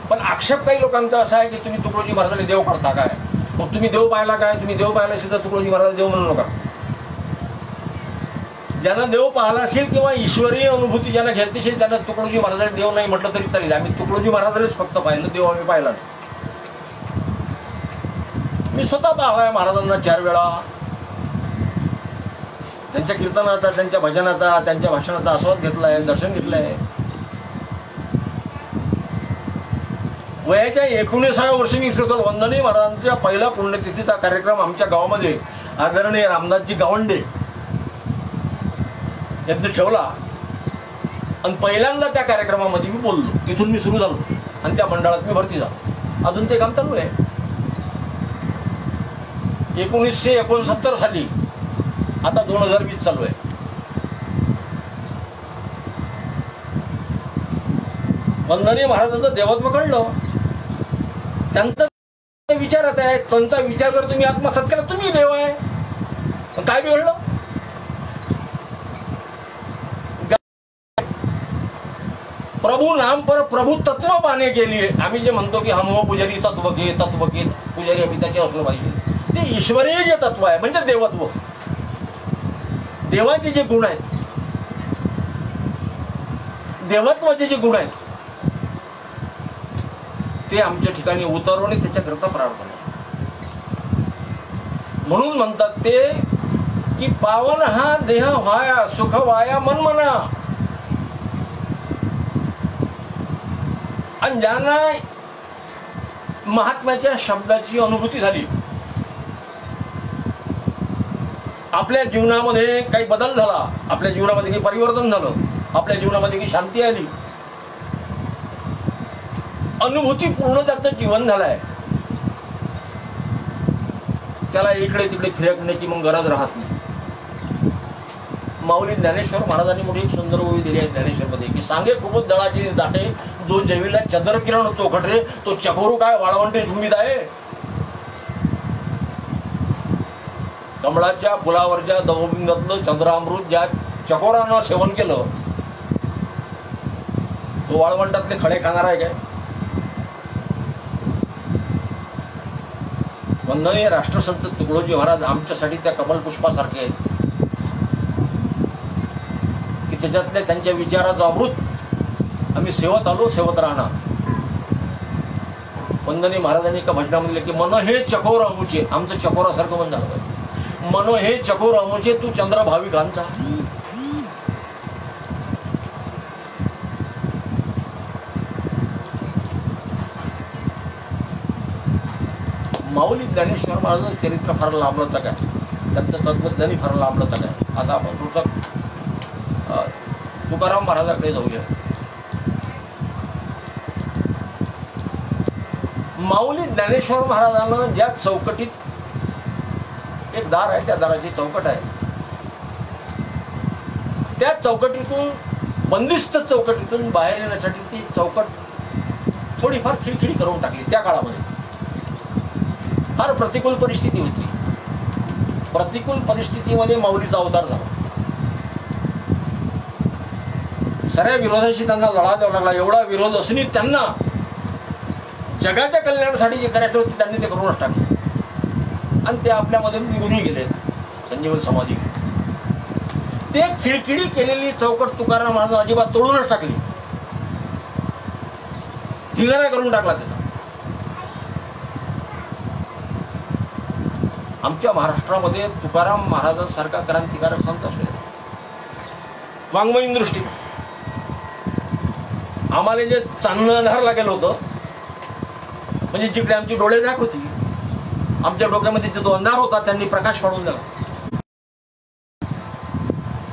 पण आक्षेप काही लोकांचा असा आहे की तुम्ही तुकडोजी महाराजांनी देव करता काय, मग तुम्ही देव पाहिला काय, तुम्ही देव पाहिला असेल तर तुकडोजी महाराज देव म्हणू नका. ज्यांना देव पाहिला असेल किंवा ईश्वरीय अनुभूती ज्यांना घेतली असेल त्यांना तुकडोजी महाराजांनी देव नाही म्हटलं तरी चालेल. आम्ही तुकडोजी महाराजांनीच फक्त पाहिलं, देव आम्ही पाहिला नाही. मी स्वतः पाहिलाय महाराजांना 4 वेळा. त्यांच्या कीर्तनाचा, त्यांच्या भजनाचा, त्यांच्या भाषणाचा आस्वाद घेतलाय, दर्शन घेतलंय. वयाच्या 19व्या वर्षी मी श्रीतल वंदनीय महाराजांच्या पहिला पुण्यतिथीचा कार्यक्रम आमच्या गावामध्ये आदरणीय रामदासजी गावंडे यांनी ठेवला आणि पहिल्यांदा त्या कार्यक्रमामध्ये मी बोललो. तिथून मी सुरू झालो आणि त्या मंडळात मी भरती झालो. अजून ते काम चालू आहे. 1969 साली, आता 2020 चालू आहे. वंदनीय महाराजांचं देवत्व कळलं. त्यांचा विचारात आहे, त्यांचा विचार जर तुम्ही आत्मसात केला तुम्ही देव आहे. काय बिघडलं? प्रभू नाम पर प्रभू तत्व पाने के लिए आम्ही जे म्हणतो की हम हो पुजारी तत्व के पुजारी अभि त्याचे असलं पाहिजे. ते ईश्वरीय जे तत्व आहे म्हणजे देवत्व, देवाचे जे गुण आहेत, देवत्वाचे जे गुण आहेत ते आमच्या ठिकाणी उतरवणे त्याच्याकरता प्रार्थना. म्हणून म्हणतात ते की पावन हा देह व्हाया, सुख व्हाया मन मना. आणि ज्यांना महात्म्याच्या शब्दाची अनुभूती झाली, आपल्या जीवनामध्ये काही बदल झाला, आपल्या जीवनामध्ये काही परिवर्तन झालं, आपल्या जीवनामध्ये काही शांती आली, अनुभूती पूर्ण त्याचं जीवन झालंय, त्याला इकडे तिकडे फिरकण्याची मग गरज राहत नाही. माऊली ज्ञानेश्वर महाराजांनी मोठी एक सुंदर ओवी दिली आहे ज्ञानेश्वरमध्ये की सांगे खूपच दळाची दाटे, जो जेवीला चंद्रकिरण चोखटरे, तो चकोरू काय वाळवंटी झुंबीत आहे. कमळाच्या फुलावरच्या दवबिंदातलं चंद्रामृत ज्या चकोरानं सेवन केलं तो वाळवंटातले खडे खाणार आहे काय? वंदनीय राष्ट्रसंत तुकडोजी महाराज आमच्यासाठी त्या कमलपुष्पासारखे आहेत की त्याच्यातल्या त्यांच्या विचाराचं अमृत आम्ही सेवत आलो, सेवत राहणार. वंदनीय महाराजांनी एका भजनामध्ये की मन हे चकोर अमुचे, आमचं चकोरासारखं मन झालं पाहिजे. मन हे चकोर अमुचे तू चंद्र भाविकांचा. माऊली ज्ञानेश्वर महाराजांचं चरित्र फार लांबलं काय, त्यांचं तत्वज्ञानी फार लांबलं काय. आता आपण थोडंसं तुकाराम महाराजांकडे जाऊया. माऊली ज्ञानेश्वर महाराजांना ज्या चौकटीत एक दार आहे, त्या दाराची चौकट आहे, त्या चौकटीतून बंदिस्त चौकटीतून बाहेर येण्यासाठी ती चौकट थोडीफार खिळखिळी करून टाकली. त्या काळामध्ये फार प्रतिकूल परिस्थिती होती. प्रतिकूल परिस्थितीमध्ये माऊलीचा अवतार झाला. सगळ्या विरोधाशी त्यांना लढा द्यावा लागला. एवढा विरोध असूनही त्यांना जगाच्या कल्याणासाठी जे करायचं होतं त्यांनी ते करूनच टाकले आणि ते आपल्यामध्ये निघूनही गेले, संजीवन समाधी. ते खिळखिळी केलेली चौकट तुकाराम महाराज अजिबात तोडूनच टाकली, ठिकाणा करून टाकला त्याचा. आमच्या महाराष्ट्रामध्ये तुकाराम महाराजांसारखा क्रांतिकारक संत असले वाङ्मयीन दृष्टी. आम्हाला जे चांदणं आधार लागेल होतं, म्हणजे जिकडे आमची डोळे झाक होती, आमच्या डोक्यामध्ये जो अंधार होता त्यांनी प्रकाश पाडून दिला.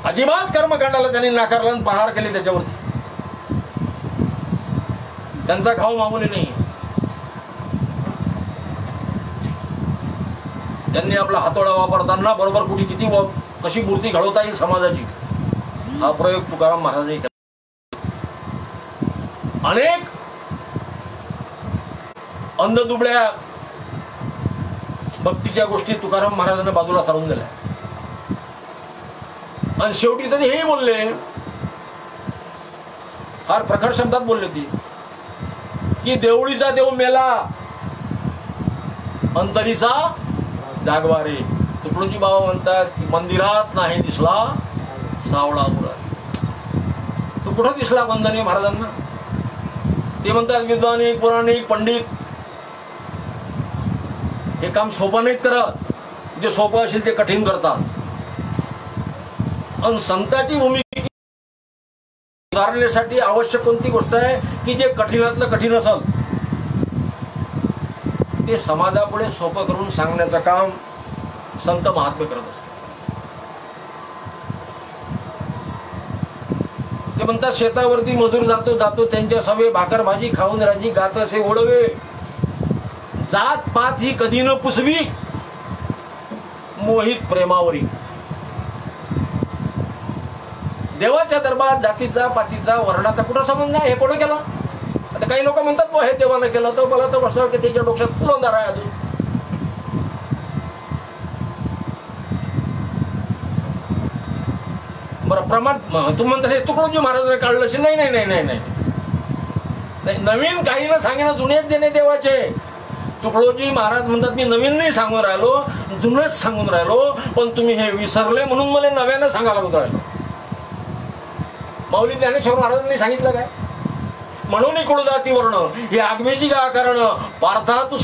अजिबात कर्मकांडाला त्यांनी नाकारलं आणि प्रहार केले त्याच्यावरती. त्यांचा घाव मामूली नाही. त्यांनी आपला हातोडा वापरताना बरोबर कुठे किती कशी मूर्ती घडवता येईल समाजाची, हा प्रयोग तुकाराम महाराजांनी केला. अनेक अंधदुबळ्या भक्तीच्या गोष्टी तुकाराम महाराजांना बाजूला सारून दिल्या आणि शेवटी तर हेही बोलले, फार प्रखर शब्दात बोलले ती की देवळीचा देव मेला अंतरीचा जागवा रे. तुकडोजी बाबा म्हणतात की मंदिरात नाही दिसला सावळा मुरारी. तो कुठं दिसला वंदनीय महाराजांना? ते म्हणतात विद्वानिक पुराणिक पंडित हे काम सोपं नाहीत करत, जे सोपं असेल ते कठीण करतात. आणि संतांची भूमिका सुधारण्यासाठी आवश्यक कोणती गोष्ट आहे की जे कठीणातलं कठीण असेल ते समाजापुढे सोपं करून सांगण्याचं काम संत महात्मे करत असतात. ते म्हणतात शेतावरती मजूर जातो जातो त्यांच्या सवे भाकर भाजी खाऊन राजी गात असे ओढवे. जात पात ही कधी न पुसवी मोहित प्रेमावरी. देवाच्या दरबारात जातीचा पातीचा वर्णाचा कुठं संबंध आहे? हे कोणी केलं? आता काही लोक म्हणतात हे देवानं केलं, तर मला तर असं की त्याच्या डोक्यात फुलंदार आहे अजून. बरं प्रमाण तुम्ही म्हणता हे तुकडोजी महाराजांनी काढलं असेल. नाही नाही नाही नाही नाही, नवीन काही ना सांगेन जुनेच देणे देवाचे. तुकडोजी महाराज म्हणतात मी नवीन नाही सांगून राहिलो, जुनच सांगून राहिलो, पण तुम्ही हे विसरले म्हणून मला नव्यानं सांगायला लागून राहिलो. माऊली ज्ञानेश्वर महाराजांनी सांगितलं काय? म्हणून कुळजाती वर्ण हे आगमेची कारण पार्था तू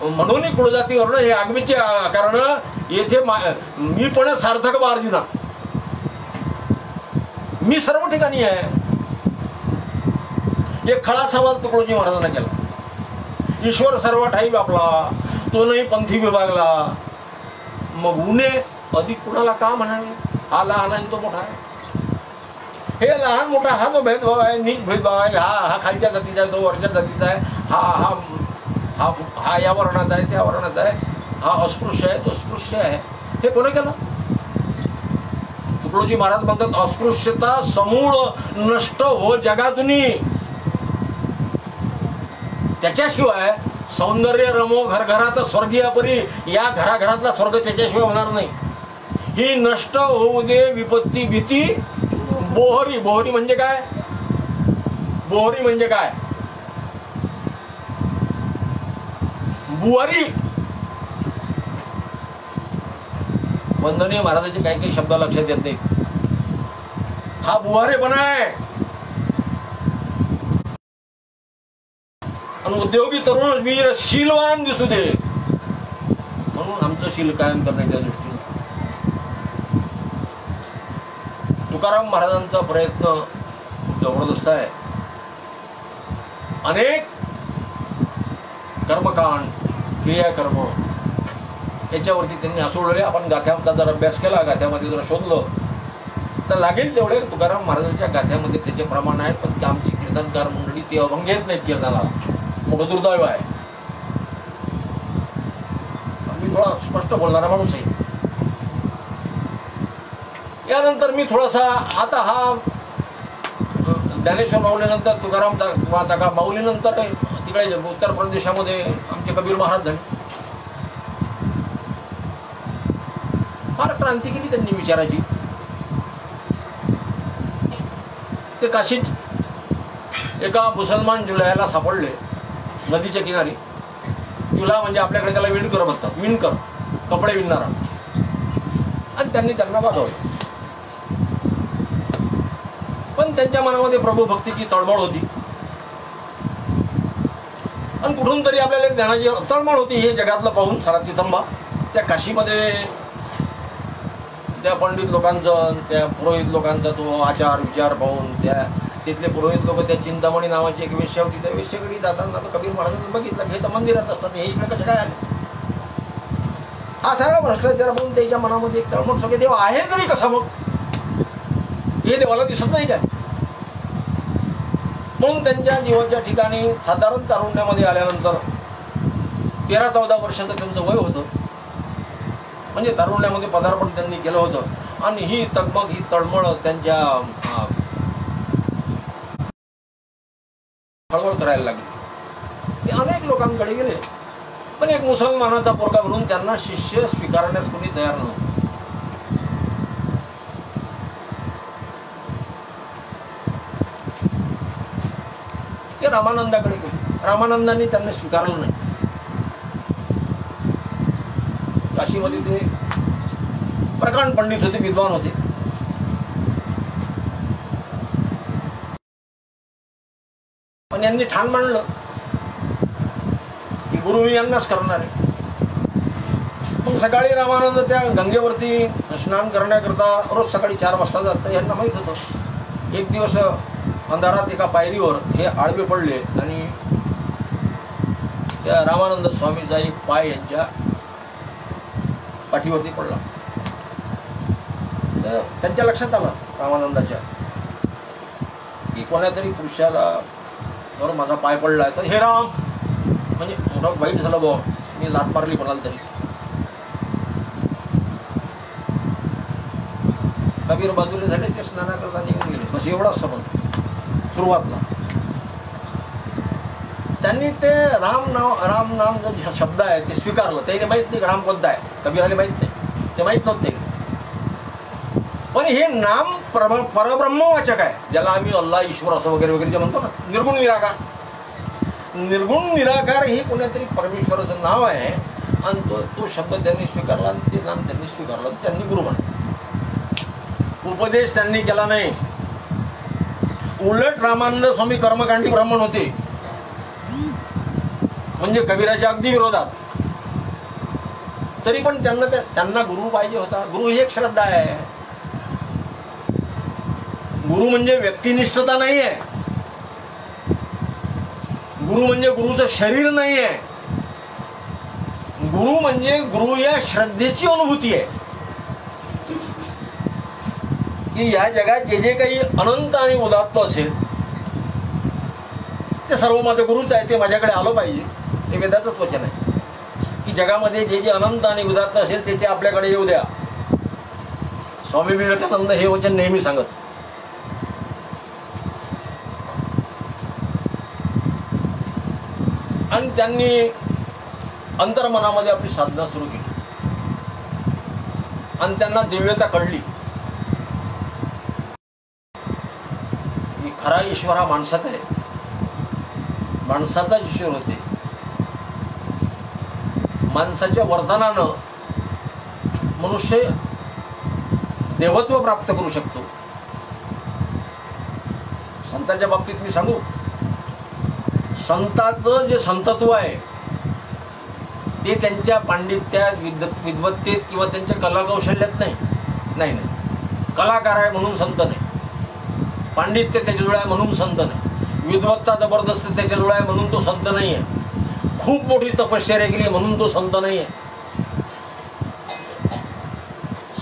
म्हणून कुळजाती वर्ण हे आगमेचे कारण येथे मी पण सार्थक अर्जुना. मी सर्व ठिकाणी आहे. एक खळा सवाल तुकडोजी महाराजांना केला. ईश्वर सर्व ठाई व्यापला, तो नाही पंथी विभागला, मग उन्हे अधिक कुणाला का म्हणावे? हा लहान आहे तो मोठा आहे. हे लहान मोठा हा जो भेदभाव आहे, नीच भेदभाव आहे. हा खालच्या जातीचा आहे, तो वरच्या जातीचा आहे. हा हा हा हा या वर्णाचा आहे, त्या वर्णाचा आहे. हा अस्पृश्य आहे, तो स्पृश्य आहे. हे कोणी केलं? तुकडोजी महाराज म्हणतात अस्पृश्यता समूळ नष्ट हो जगातून. त्याच्याशिवाय सौंदर्य रमो घरघराचा स्वर्गीय परी या घराघरातला स्वर्ग त्याच्याशिवाय होणार नाही. ही नष्ट होऊ दे विपत्ती भीती बोहरी. बोहरी म्हणजे काय? बोहरी म्हणजे काय? बुवारी. वंदनीय महाराजांचे काही काही शब्द लक्षात येत नाही. हा बुवारेपणा आहे. आणि उद्योगी तरुण वीर शीलवान दिसू दे म्हणून आमचं शील कायम करण्याच्या दृष्टीने तुकाराम महाराजांचा प्रयत्न जबरदस्त आहे. अनेक कर्मकांड क्रियाकर्म याच्यावरती त्यांनी असोडले. आपण गाथ्याचा जर अभ्यास केला, गाथ्यामध्ये जर शोधलं तर लागेल तेवढे तुकाराम महाराजांच्या गाथ्यामध्ये त्याचे प्रमाण आहेत. पण आमची कीर्तनकार मंडळी ते अभंगेच नाहीत कीर्तनाला. मोठं दुर्दैव आहे. मी थोडा स्पष्ट बोलणारा माणूस आहे. यानंतर मी थोडासा आता हा ज्ञानेश्वर माऊलीनंतर तुकाराम माऊलीनंतर तिकडे उत्तर प्रदेशामध्ये आमचे कबीर महाराज झाले. फार क्रांती केली त्यांनी विचाराची. ते काशीत एका मुसलमान जुलयाला सापडले नदीच्या किनारी. जुला म्हणजे आपल्याकडे त्याला विणकर म्हणतात, विणकर, कपडे विणणारा. आणि त्यांनी त्यांना वागवलं. पण त्यांच्या मनामध्ये प्रभू भक्तीची तळमळ होती. आणि कुठून तरी आपल्याला ज्ञानाची तळमळ होती. हे जगातलं पाहून सारा थांबा त्या काशीमध्ये त्या पंडित लोकांचं, त्या पुरोहित लोकांचा तो आचार विचार पाहून तिथले पुरोहित लोक त्या चिंतामणी नावाची एक वेश्या होती. त्या वेश्याकडे जाताना तो कबीर महाराजांनी बघितलं हे तर मंदिरात असतात, हे इकडे कसं काय आले? हा सगळा भ्रष्टाचार पाहून त्याच्या मनामध्ये एक तळमळ सगळे देव आहे तरी कसा मग? हे देवाला दिसत नाही काय? म्हणून त्यांच्या जीवाच्या ठिकाणी साधारण तारुण्यामध्ये आल्यानंतर 13-14 वर्षाचं त्यांचं वय होतं. म्हणजे तारुण्यामध्ये पदार्पण त्यांनी केलं होतं. आणि ही तगमग, ही तळमळ त्यांच्या हळवळ करायला लागली. ते अनेक लोकांकडे गेले. पण एक मुसलमानाचा पोरगा म्हणून त्यांना शिष्य स्वीकारण्यास कोणी तयार नव्हतं. ते रामानंदाकडे गेले. रामानंदांनी त्यांना स्वीकारलं नाही. काशीमध्ये ते प्रकांड पंडित होते, विद्वान होते. पण यांनी ठाण मांडलं की गुरु मी यांनाच करणार आहे. मग सकाळी रामानंद त्या गंगेवरती स्नान करण्याकरता रोज सकाळी 4 वाजता जात. यांना माहीत होतं. एक दिवस अंधारात एका पायरीवर हे आडवे पडले आणि त्या रामानंद स्वामीचा एक पाय यांच्या पाठीवरती पडला. तर त्यांच्या लक्षात आलं रामानंदाच्या की कोणातरी पुरुषाला बरोबर माझा पाय पडलाय. तर हे राम म्हणजे मोठं वाईट झालं बुवा, मी लात मारली कोणाला तरी. कबीर बाजूला झाले, ते स्नानाकरता निघून गेले. बस एवढाच संबंध सुरुवातला. त्यांनी ते राम नाम जो शब्द आहे ते स्वीकारलं. त्याने माहीत नाही राम कोणता आहे, कबीराला माहीत नाही, ते माहीत नव्हते. पण हे नाम परब्रह्मवाचक आहे, ज्याला आम्ही अल्लाह, ईश्वर असं वगैरे वगैरे जे म्हणतो ना, निर्गुण निराकार. निर्गुण निराकार हे कोणत्यातरी परमेश्वराचं नाव आहे. आणि तो शब्द त्यांनी स्वीकारला आणि ते नाम त्यांनी स्वीकारलं. त्यांनी गुरु म्हणलं. उपदेश त्यांनी केला नाही. उलट रामानंद स्वामी कर्मकांडी ब्राह्मण होते, म्हणजे कबीराच्या अगदी विरोधात. तरी पण त्यांना गुरु पाहिजे होता. गुरु ही एक श्रद्धा आहे. गुरु म्हणजे व्यक्तिनिष्ठता नाही आहे. गुरु म्हणजे गुरुचं शरीर नाही आहे. गुरु म्हणजे गुरु या श्रद्धेची अनुभूती आहे की या जगात जे जे काही अनंत आणि उदात्त असेल ते सर्व माझं गुरुच आहे, ते माझ्याकडे आलं पाहिजे. हे वेदाचंच वचन आहे की जगामध्ये जे जे अनंत आणि उदात्त असेल ते आपल्याकडे येऊ द्या. स्वामी विवेकानंद हे वचन नेहमी सांगत. आणि त्यांनी अंतर्मनामध्ये आपली साधना सुरू केली आणि त्यांना दिव्यता कळली की खरा ईश्वर हा माणसात आहे. माणसाचाच ईश्वर होते. माणसाच्या वर्तनानं मनुष्य देवत्व प्राप्त करू शकतो. संतांच्या बाबतीत मी सांगू, संताचं जे संतत्व आहे ते त्यांच्या पांडित्यात, विद्वत्तेत किंवा त्यांच्या कलाकौशल्यात नाही. कलाकार आहे म्हणून संत नाही. पांडित्य त्याच्याजवळ आहे म्हणून संत नाही. विद्वत्ता जबरदस्त त्याच्याजवळ आहे म्हणून तो संत नाही आहे. खूप मोठी तपश्चर्या केली म्हणून तो संत नाही आहे.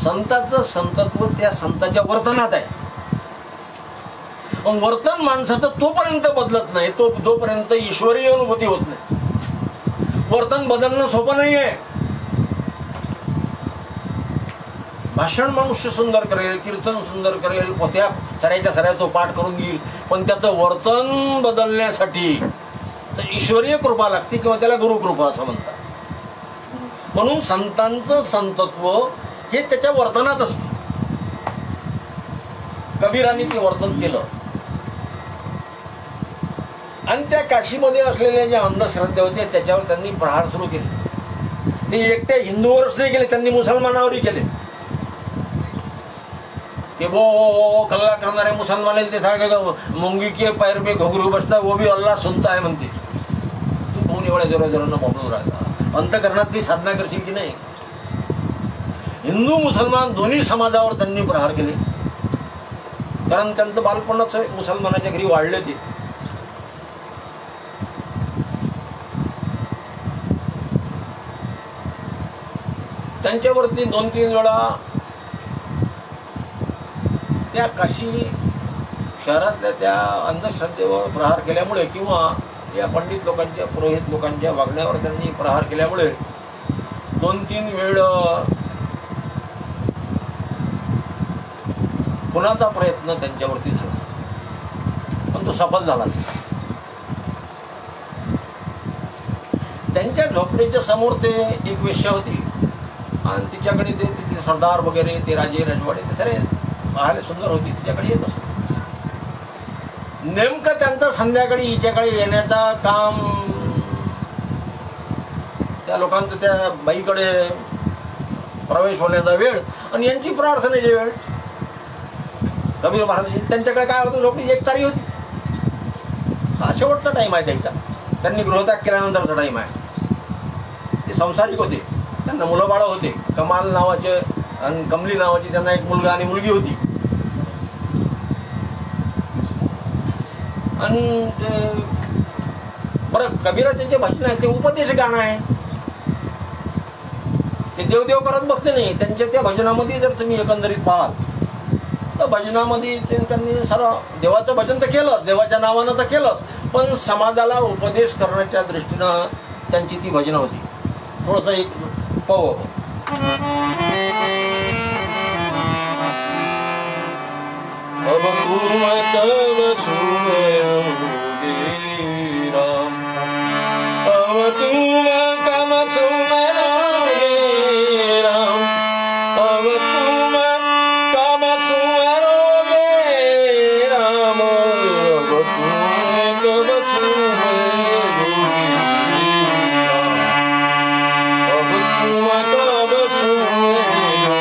संताचं संतत्व त्या संताच्या वर्तनात आहे. वर्तन माणसाचं तोपर्यंत बदलत नाही जोपर्यंत ईश्वरीय अनुभूती होत नाही. वर्तन बदलणं सोपं नाही आहे. भाषण मनुष्य सुंदर करेल, कीर्तन सुंदर करेल, पोथ्या सऱ्याच्या सऱ्या तो पाठ करून घेईल, पण त्याचं वर्तन बदलण्यासाठी तर ईश्वरीय कृपा लागते किंवा त्याला गुरुकृपा असं म्हणतात. म्हणून संतांचं संतत्व हे त्याच्या वर्तनात असते. कबीरांनी ते वर्तन केलं आणि त्या काशीमध्ये असलेल्या ज्या अंधश्रद्धा होत्या त्याच्यावर त्यांनी प्रहार सुरू केले. ते एकट्या हिंदूवरच नाही केले, त्यांनी मुसलमानावरही केले. कि वो कल्ला करणारे मुसलमान ते सांगा मुंगी के पैर पे घुघरू बसता वो भी अल्लाह सुनता है म्हणते. तू कोण एवढ्या जोराजोरानं बोंबलून राहिला? अंतकरणात काही साधना करशील की नाही? हिंदू मुसलमान दोन्ही समाजावर त्यांनी प्रहार केले. कारण त्यांचं बालपणच मुसलमानाच्या घरी वाढले ते. त्यांच्यावरती 2-3 वेळा त्या काशी शहरातल्या त्या अंधश्रद्धेवर प्रहार केल्यामुळे किंवा या पंडित लोकांच्या, पुरोहित लोकांच्या वागण्यावर त्यांनी प्रहार केल्यामुळे 2-3 वेळ खुनाचा प्रयत्न त्यांच्यावरती झाला, पण तो सफल झाला. त्यांच्या झोपडीच्या समोर ते एक वेश्या होती आणि तिच्याकडे ते तिथे सरदार वगैरे ते राजे रजवाडे ते सगळे पाहायला सुंदर होती, तिच्याकडे येत असत. नेमकं त्यांचं संध्याकाळी हिच्याकडे येण्याचा काम, त्या लोकांचं त्या बाईकडे प्रवेश होण्याचा वेळ आणि यांची प्रार्थनेची वेळ. कबीर महाराज त्यांच्याकडे काय होतं, झोपडी एक तारी होती. हा शेवटचा टाइम आहे त्यांचा. त्यांनी गृहत्याग केल्यानंतरचा टाइम आहे. ते संसारिक होते, त्यांना मुलं बाळं होते. कमाल नावाचे आणि कमली नावाची त्यांना एक मुलगा आणि मुलगी होती. आणि ते बरं कबीराचे जे भजन आहे ते उपदेश गाणं आहे. ते देवदेव करत बसले नाही. त्यांच्या त्या भजनामध्ये जर तुम्ही एकंदरीत पाहाल तर भजनामध्ये त्यांनी सारं देवाचं भजन तर केलंच, देवाच्या नावानं तर केलंच, पण समाजाला उपदेश करण्याच्या दृष्टीनं त्यांची ती भजनं होती. थोडंसं एक पाहू. अब तुम तब सुने राम, अब तुम कब सुमरोगे राम, अब तुम कब सुमरोगे राम, अब तुम कब सुमरोगे राम, अब तुम कब सुमरोगे राम.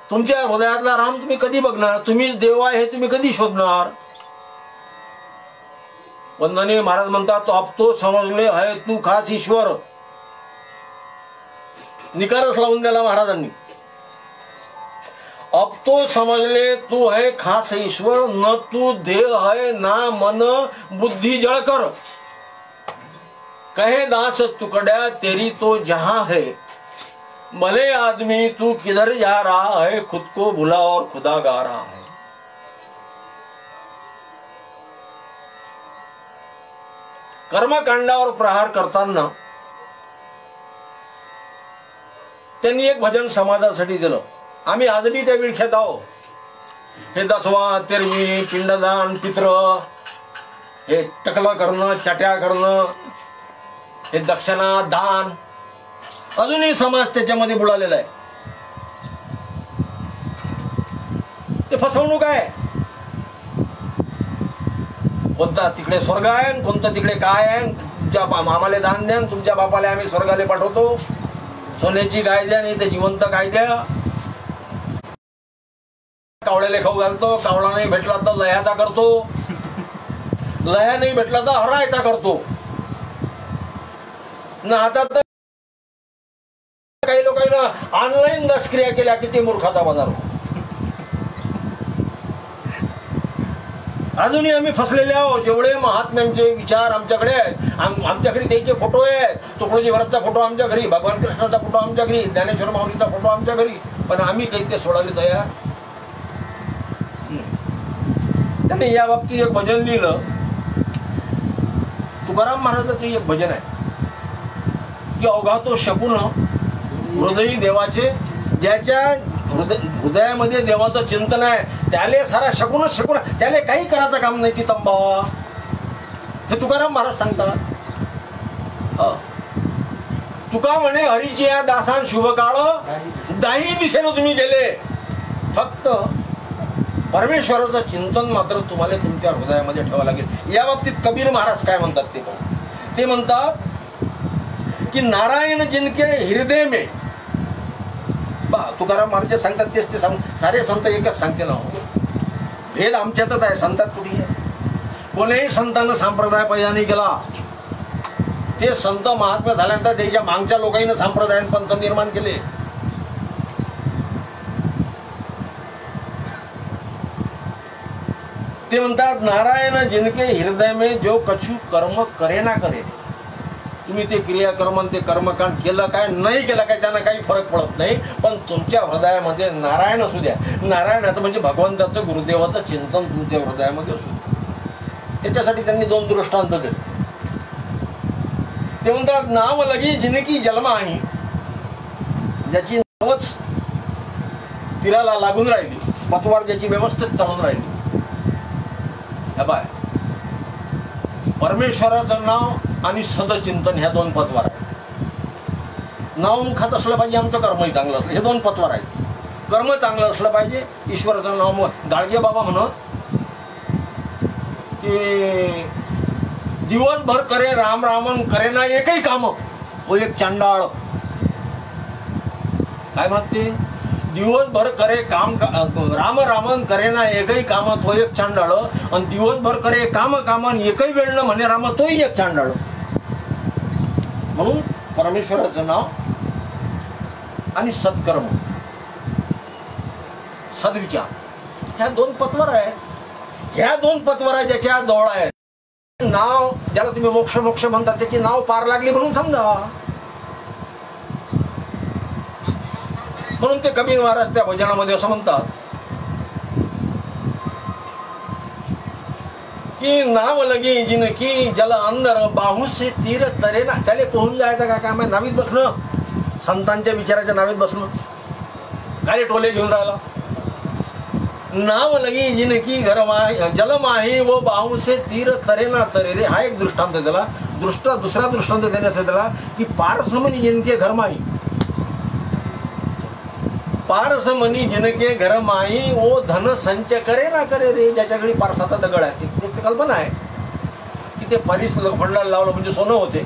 तुमच्या हृदयातला राम तुम्ही कधी बघणार? तुम्हीच देव आहे हे तुम्ही कधी शोधणार? वंदनीय महाराज म्हणतात, तो अब तो समजले है तू खास ईश्वर. निकारच लावून द्याला महाराजांनी. अब तो समजले तू है खास ईश्वर, न तू देह है ना मन बुद्धि जळकर. कहे दास टुकड्या तेरी तो जहां है, भले आदमी तू किधर जा रहा है, खुद को भुला और खुदा गा रहा है. कर्मकांडावर प्रहार करताना त्यांनी एक भजन समाजासाठी दिलं. आम्ही आजही त्या विळख्यात आहोत. हे दसवा, तेरवी, पिंडदान, पित्र, हे टकलं करणं, चट्या करणं, हे दक्षिणा, दान, अजूनही समाज त्याच्यामध्ये बुडालेला आहे. ते फसवणूक आहे. कोणता तिकडे स्वर्ग आहे, कोणतं तिकडे काय आहे. तुमच्या आम्हाला दान द्या, तुमच्या बापाला आम्ही स्वर्गाला पाठवतो. सोन्याची गाय द्या, नाही ते जिवंत गाय द्या. कावळ्याला खाऊ घालतो. कावळा नाही भेटला तर लह्याचा करतो. लह्या नाही भेटला तर हरायचा करतो. ना आता तर काही लोकांना ऑनलाईन दशक्रिया केल्या. किती मूर्खाचा बाजार. अजूनही आम्ही फसलेले आहोत. जेवढे महात्म्यांचे विचार आमच्याकडे आहेत, आमच्या घरी त्याचे फोटो आहेत. तुकडोजी महाराजचा फोटो आमच्या घरी, भगवान कृष्णाचा फोटो आमच्या घरी, ज्ञानेश्वर माऊलीचा फोटो आमच्या घरी, पण आम्ही काही ते सोडायला तयार. त्यांनी या बाबतीत एक भजन लिहिलं. तुकाराम महाराजाचं एक भजन आहे की अवघा तो शकून हृदयी देवाचे, ज्याच्या हृदयामध्ये देवाचं चिंतन आहे त्याले सारा शकूनच शकून, त्याले काही करायचं काम नाही ती तंबावा. हे तुकाराम महाराज सांगतात. तुका म्हणे हरीची या दासान शुभ काळ दाही दिशेनं तुम्ही गेले, फक्त परमेश्वराचं चिंतन मात्र तुम्हाला तुमच्या हृदयामध्ये ठेवावं लागेल. या बाबतीत कबीर महाराज काय म्हणतात ते म्हणतात की नारायण जिनके हृदय में, तुकाराम महाराज सांगतात तेच ते सांग, सारे संत एकच सांगते ना. भेद आमच्यातच आहे, संतात कुठे आहे. कोणीही संतांना संप्रदाय पैदा नाही केला. ते संत महात्मा झाल्यानंतर त्याच्या मागच्या लोकांनी संप्रदाय पंथ निर्माण केले. ते म्हणतात नारायण जिनके हृदय में जो कछु कर्म करे ना करे. तुम्ही ते क्रियाकर्म ते कर्मकांड केलं काय नाही केलं काय त्यांना काही फरक पडत नाही, पण तुमच्या हृदयामध्ये नारायण असू द्या. नारायणाचं म्हणजे भगवंताचं गुरुदेवाचं चिंतन तुमच्या हृदयामध्ये असू द्या. त्याच्यासाठी त्यांनी 2 दृष्टांत दिले. ते म्हणतात नाव लगी जिनकी जन्म आहे, ज्याची नावच तिराला लागून राहिली, पतवार ज्याची व्यवस्थित चालून राहिली. बाय परमेश्वराचं नाव आणि सदचिंतन ह्या 2 पतवार आहेत. नाव मुखात असलं पाहिजे, आमचं कर्मही चांगलं असलं, हे 2 पतवार आहेत. कर्म चांगलं असलं पाहिजे. ईश्वराचं नाव गाडगे बाबा म्हणत की दिवसभर करे राम रामन करे ना एकही काम, वो एक चांडाळ. काय म्हणते, दिवसभर करे काम राम रामन करे ना एकही काम, तो एक चांडाळ. आणि दिवसभर करे काम कामन एकही वेळ न म्हणे राम, तोही एक चांडाळ. म्हणून परमेश्वराचं नाव आणि सत्कर्म, सद्विचार, ह्या 2 पतवार आहेत. ह्या 2 पतवार ज्याच्या जवळ आहेत, नाव ज्याला तुम्ही मोक्ष मोक्ष म्हणतात त्याची नाव पार लागली म्हणून समजा. म्हणून ते कबीर महाराज त्या भजनामध्ये असं म्हणतात की नाव लगी जिनकी जल अंदर बाहू से तीर तरे ना. त्याला पोहून जायचं काय काम आहे, नावीत बसणं, संतांच्या विचाराच्या नावीत बसणं. काय टोले घेऊन राहिला. नाव लगी जिनकी घर जल माही वो बाहू से तीर तरे ना तरे रे. हा एक दृष्टांत दिला. दुसरा दृष्टांत देण्याचा दिला की पारसमनी जिनके घर माही, पारसमनी जिनके घर माही वो धन संचय करे ना करे रे. ज्याच्याकडे पारसाचा दगड आहे, एक कल्पना आहे की ते पारिस फंडाला लावलं म्हणजे सोनं होते.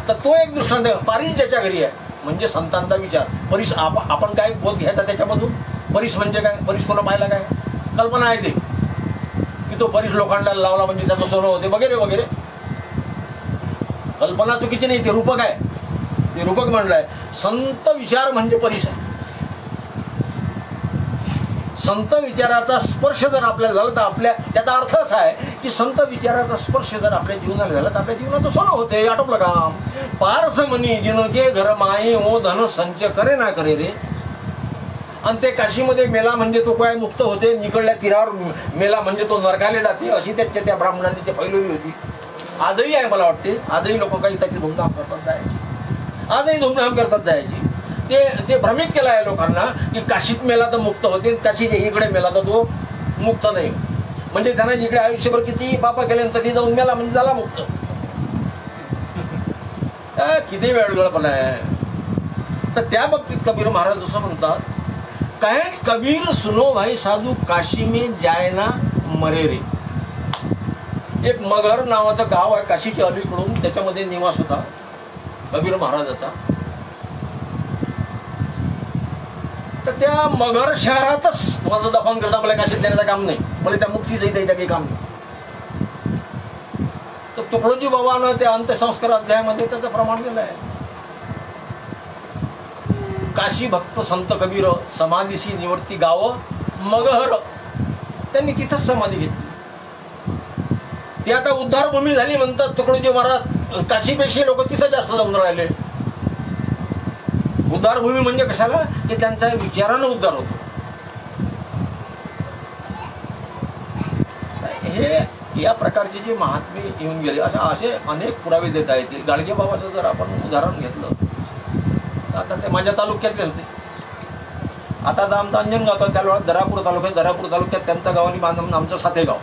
तर तो एक दृष्टांत. पारिस ज्याच्या घरी आहे म्हणजे संतांचा विचार. परीस आपण काय बोध घ्यायचा त्याच्यामधून. परीस म्हणजे काय, परीस कोणा पाहिला काय, कल्पना आहे ते की तो परीस लोखंडाला लावला म्हणजे त्याचं सोनं होते वगैरे वगैरे. कल्पना चुकीची नाही, ते रूपक आहे. ते रूपक म्हणलंय. संत विचार म्हणजे परीस आहे. संत विचाराचा स्पर्श जर आपल्याला झाला तर आपल्या त्याचा अर्थ असा आहे की संत विचाराचा स्पर्श जर आपल्या जीवनाला झाला तर आपल्या जीवनाचं सोनं होते. आटोपलं काम. पारस मनी जिनके घर माई ओ धन संचय करे ना करे रे. आणि ते काशीमध्ये मेला म्हणजे तो काय मुक्त होते, निकडल्या तीरावर मेला म्हणजे तो नरकाले जाते, अशी त्या ब्राह्मणांनी ते फैलवली होती. आजही आहे मला वाटते. आजही लोक काही त्याची धूमधाम करतात जायची. आजही धूमधाम करतात जायची. ते भ्रमित केलं आहे लोकांना की काशीत मेला तर मुक्त होते, काशीच्या इकडे मेला तर तो मुक्त नाही. म्हणजे त्यांना इकडे आयुष्यभर किती पापा केल्यानंतर ती जाऊन मेला म्हणजे झाला मुक्त. किती वेळगळपणा आहे. तर त्या बाबतीत कबीर महाराज असं म्हणतात, काय कबीर सुनो भाई साधू काशी में जाय ना मरे रे. एक मगर नावाचं गाव आहे काशीच्या अलीकडून, त्याच्यामध्ये निवास होता कबीर महाराजाचा. तर त्या मगर शहरातच माझं दफन करता मला काशीत देण्याचं काम नाही, मला त्या मुक्तीचंही द्यायचं काही काम नाही. तर तुकडोजी बाबानं त्या अंत्यसंस्कार अध्यायामध्ये त्याचं प्रमाण दिलं आहे. काशी भक्त संत कबीर समाधीशी निवडती गाव मगहर, त्यांनी तिथंच समाधी घेतली. ती आता उद्धारभूमी झाली म्हणतात तुकडोजी महाराज. काशीपेक्षा लोक तिथं जास्त जाऊन राहिले. उद्धारभूमी म्हणजे कशाला की त्यांच्या विचारानं उद्धार होतो. हे या प्रकारचे जे महात्मे येऊन गेले असे अनेक पुरावे देता येतील. गाडगे बाबाचं जर आपण उदाहरण घेतलं, आता ते माझ्या तालुक्यातले होते. आता आमचं अंजनगाव होतं, त्यावेळेला दरापूर तालुक्यात त्यांचं गाव आणि आमचं सातेगाव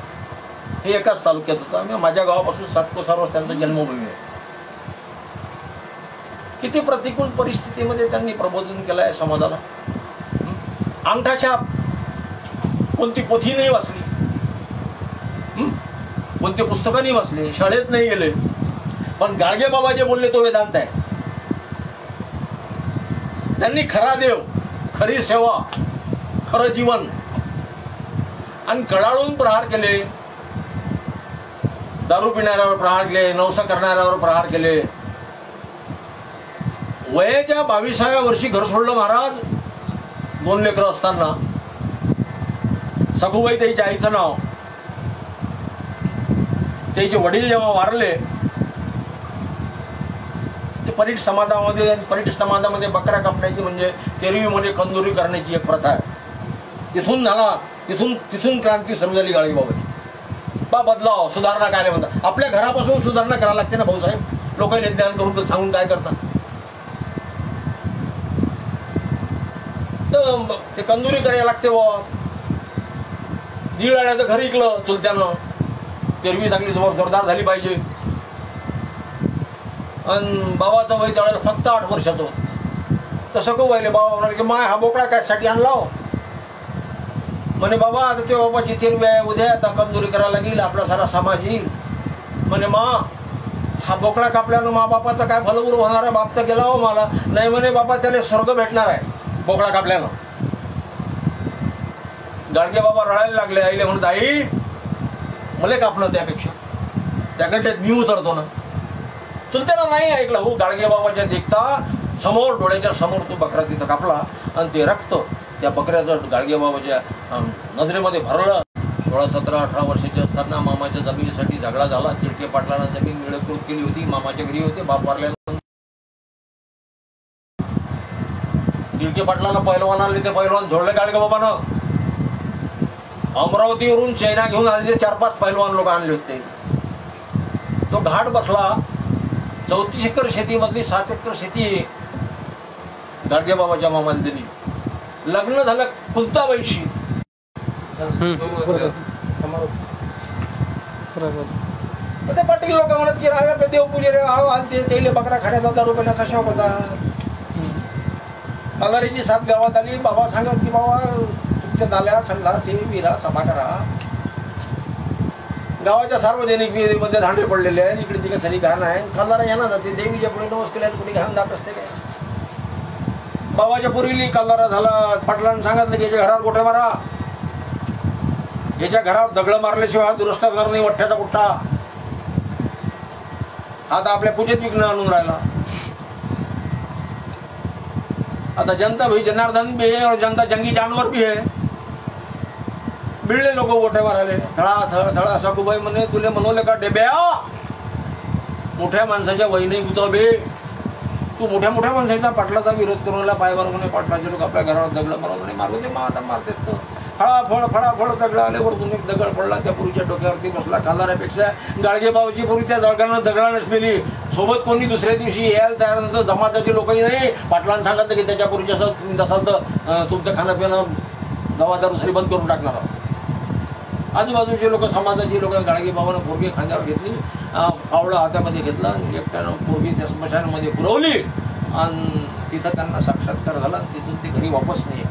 हे एकाच तालुक्यात होतं. माझ्या गावापासून 7 कोसावर त्यांचं जन्मभूमी आहे. किती प्रतिकूल परिस्थितीमध्ये त्यांनी प्रबोधन केलं आहे समाजाला. अंगठाछाप, कोणती पोथी नाही वाचली, कोणती पुस्तकं नाही वाचली, शाळेत नाही गेले, पण गाडगे बाबा जे बोलले तो वेदांत आहे. त्यांनी खरा देव, खरी सेवा, खरं जीवन आणि कडाळून प्रहार केले. दारू पिणाऱ्यावर प्रहार केले, नवसा करणाऱ्यावर प्रहार केले. वयाच्या 22व्या वर्षी घर सोडलं महाराज. 2 लेकरं असताना. सखूबाई त्याच्या आईचं नाव. त्याचे वडील जेव्हा वारले, ते परीट समाजामध्ये बकरा कापण्याची म्हणजे तेरवीमध्ये कंदुरी करण्याची एक प्रथा आहे. तिथून क्रांती सुरू झाली गाडगे बाबाची. बदलाव, सुधारणा काय म्हणतात. आपल्या घरापासून सुधारणा करायला लागते ना भाऊसाहेब. लोक ध्यान करून सांगून काय करतात. ते कंदुरी करायला लागते बाबा. दीड आण्याचं घर इकलं चुलत्यानं. तेरवी चांगली जोरदार झाली पाहिजे. आणि बाबाचं वय त्यावेळेला फक्त 8 वर्षाचं होतं. तसं को व्हायले बाबा म्हणाले की माय हा बोकडा कायसाठी आणला हो. म्हणे बाबा आता ते बाबाची 13वी आहे, उद्या आता कंदुरी करायला लागेल, आपला सारा समाज येईल. म्हणे मा हा बोकडा कापल्यानं मा बापाचं काय भलभूर होणार आहे. बाप तर गेला हो मला. नाही म्हणे बाबा त्याला स्वर्ग भेटणार आहे बोकडा कापल्यानं. गाडगे बाबा रडायला लागले. आईले म्हणत आई मला कापणं त्याकडे मी उतरतो ना. चुलत्याला नाही ऐकलं हो. गाडगे बाबाच्या देखता समोर डोळ्याच्या समोर तो बकरा तिथं कापला आणि ते रक्त त्या बकऱ्याचं गाडगे बाबाच्या नजरेमध्ये भरलं. 16, 17, 18 वर्षाचे असताना मामाच्या जमिनीसाठी झगडा झाला. चिडके पाटलानं जमीन मिळकूट केली होती. मामाच्या घरी होते. बाप वारल्यानंतर चिडके पाटलाला पैलवान आणले. ते पैलवान झोडले गाडगे बाबानं. अमरावतीवरून चैना घेऊन आले. 4-5 पैलवान लोक आणले होते. तो घाट बसला. 34 एकर शेतीमधली 7 एकर शेती गाडगे बाबाच्या मामाने दिली. लग्न झालं कुलताबाईशी. ते पाटील लोक म्हणत की रागा देवपूजे रे आणते तेले बकरा खाण्याचा 10 रुपयाला कशा होता. कलारीची 7 गावात आली. बाबा सांगत की बाबा तुमच्या नाल्या संडास विरा सभा करा. गावाच्या सार्वजनिक विहिरीमध्ये धांडे पडलेले आहेत. इकडे तिकडे सरी घाण आहे. कल्लारा येणार जाते. देवीच्या पुढे नवस केल्याने कुठे घाण जात असते काय. बाबाच्या पुरीली कल्लारा झाला. पाटलांनी सांगितलं की याच्या घरावर गोठे मारा. याच्या घरावर दगड मारल्याशिवाय दुरुस्त करणार नाही. वठ्ठ्याचा कुठ्ठा आता आपल्या पूजेत विघ्न आणून राहिला. आता जनता भाई जनार्दन भी है और जनता जंगी जानवर भी है. बिळले लोक गोठे माराले. थळा सखूबाई म्हणे तुले म्हणवले का डेब्या मोठ्या माणसाच्या वहिनी गुतबे. तू मोठ्या माणसाचा पाटलाचा विरोध करून राहिला. पायवर म्हणे पाटलाचे लोक आपल्या घरावर दगड मारून मारू दे. मग आता मारतेत तो. फळाफळ दगड आले. वरतून एक दगड पडला. त्या पुरीच्या डोक्यावरती बसला. खालदारापेक्षा गाडगे बाबाची पुरी त्या दगडानंच पेली. सोबत कोणी दुसऱ्या दिवशी यायला तयार नसतं. जमाताची लोकही नाही. पाटलांनी सांगितलं की त्याच्या पुरीच्या तुम्ही नसाल तर तुमचं खाणं पिणं दवा दुसरी बंद करून टाकणार आहोत. आजूबाजूचे लोक समाजाची लोक गाडगे बाबानं पोरगी खांद्यावर घेतली. फावळा हातामध्ये घेतला. एकट्यानं पोरगी त्या स्मशानामध्ये पुरवली आणि तिथं त्यांना साक्षात्कार झाला. तिथून ते घरी वापस नाही.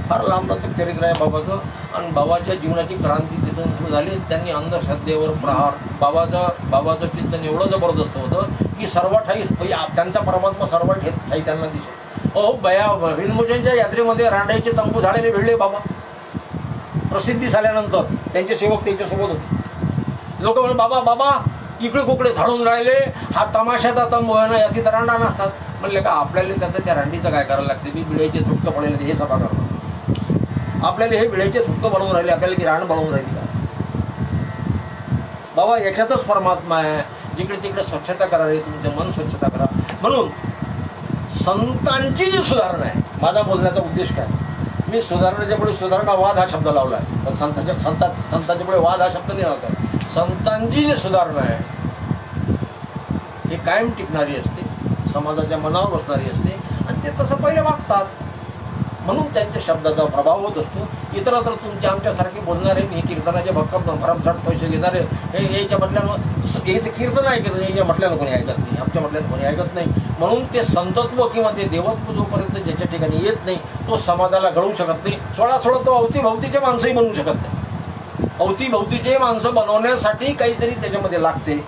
फार लांबचं चरित्र आहे बाबाचं. आणि बाबाच्या जीवनाची क्रांती तिथून सुरू झाली. त्यांनी अंधश्रद्धेवर प्रहार. बाबाचं चिंतन एवढं जबरदस्त होतं की सर्व ठाई त्यांचा परमात्मा सर्व ठाई त्यांना दिसे. बया हिंदमुशांच्या यात्रेमध्ये रांडाईचे तंबू झालेले भिडले बाबा. प्रसिद्धी झाल्यानंतर त्यांचे सेवक त्यांच्यासोबत होते. लोक म्हणून बाबा इकडे कुकडे झाडून राहिले. हा तमाशाचा तंबू आहे ना. याची तर रांडा नसतात. म्हणले का आपल्याला त्याचं त्या रांडीचं काय करायला लागते. मी बिळ्याचे थुटकं पडलेले हे सभा करणार. आपल्याला हे बिळ्याचे थुटकं बनवून राहिले. आपल्याला ती रांड बनवून राहिली का बाबा. याच्यातच परमात्मा आहे. जिकडे तिकडे स्वच्छता करा रे. तुमचं मन स्वच्छता करा. म्हणून संतांची जी सुधारणा आहे. माझा बोलण्याचा उद्देश काय मी सुधारण्याच्या पुढे सुधारणा वाद हा शब्द लावला आहे, पण संतांच्या पुढे वाद हा शब्द नाही लावता. संतांची जी सुधारणा आहे ही कायम टिकणारी असते, समाजाच्या मनावर बसणारी असते आणि ते तसं पहिले वागतात म्हणून त्यांच्या शब्दाचा प्रभाव होत असतो. इतरत्र तुमच्या आमच्यासारखे बोलणारे, हे कीर्तनाचे भक्कम भरमसाठ पैसे घेणारे, हे याच्या म्हटल्यानं हे कीर्तन ऐकत नाही, याच्या म्हटल्यानं कोणी ऐकत नाही, आमच्या म्हटल्यानं कोणी ऐकत नाही. म्हणून ते संतत्व किंवा ते देवत्व जोपर्यंत ज्याच्या ठिकाणी येत नाही तो समाजाला घडवू शकत नाही. सोळा तो अवतीभवतीचे माणसंही बनवू शकत नाही. अवतीभवतीचे माणसं बनवण्यासाठी काहीतरी त्याच्यामध्ये लागते.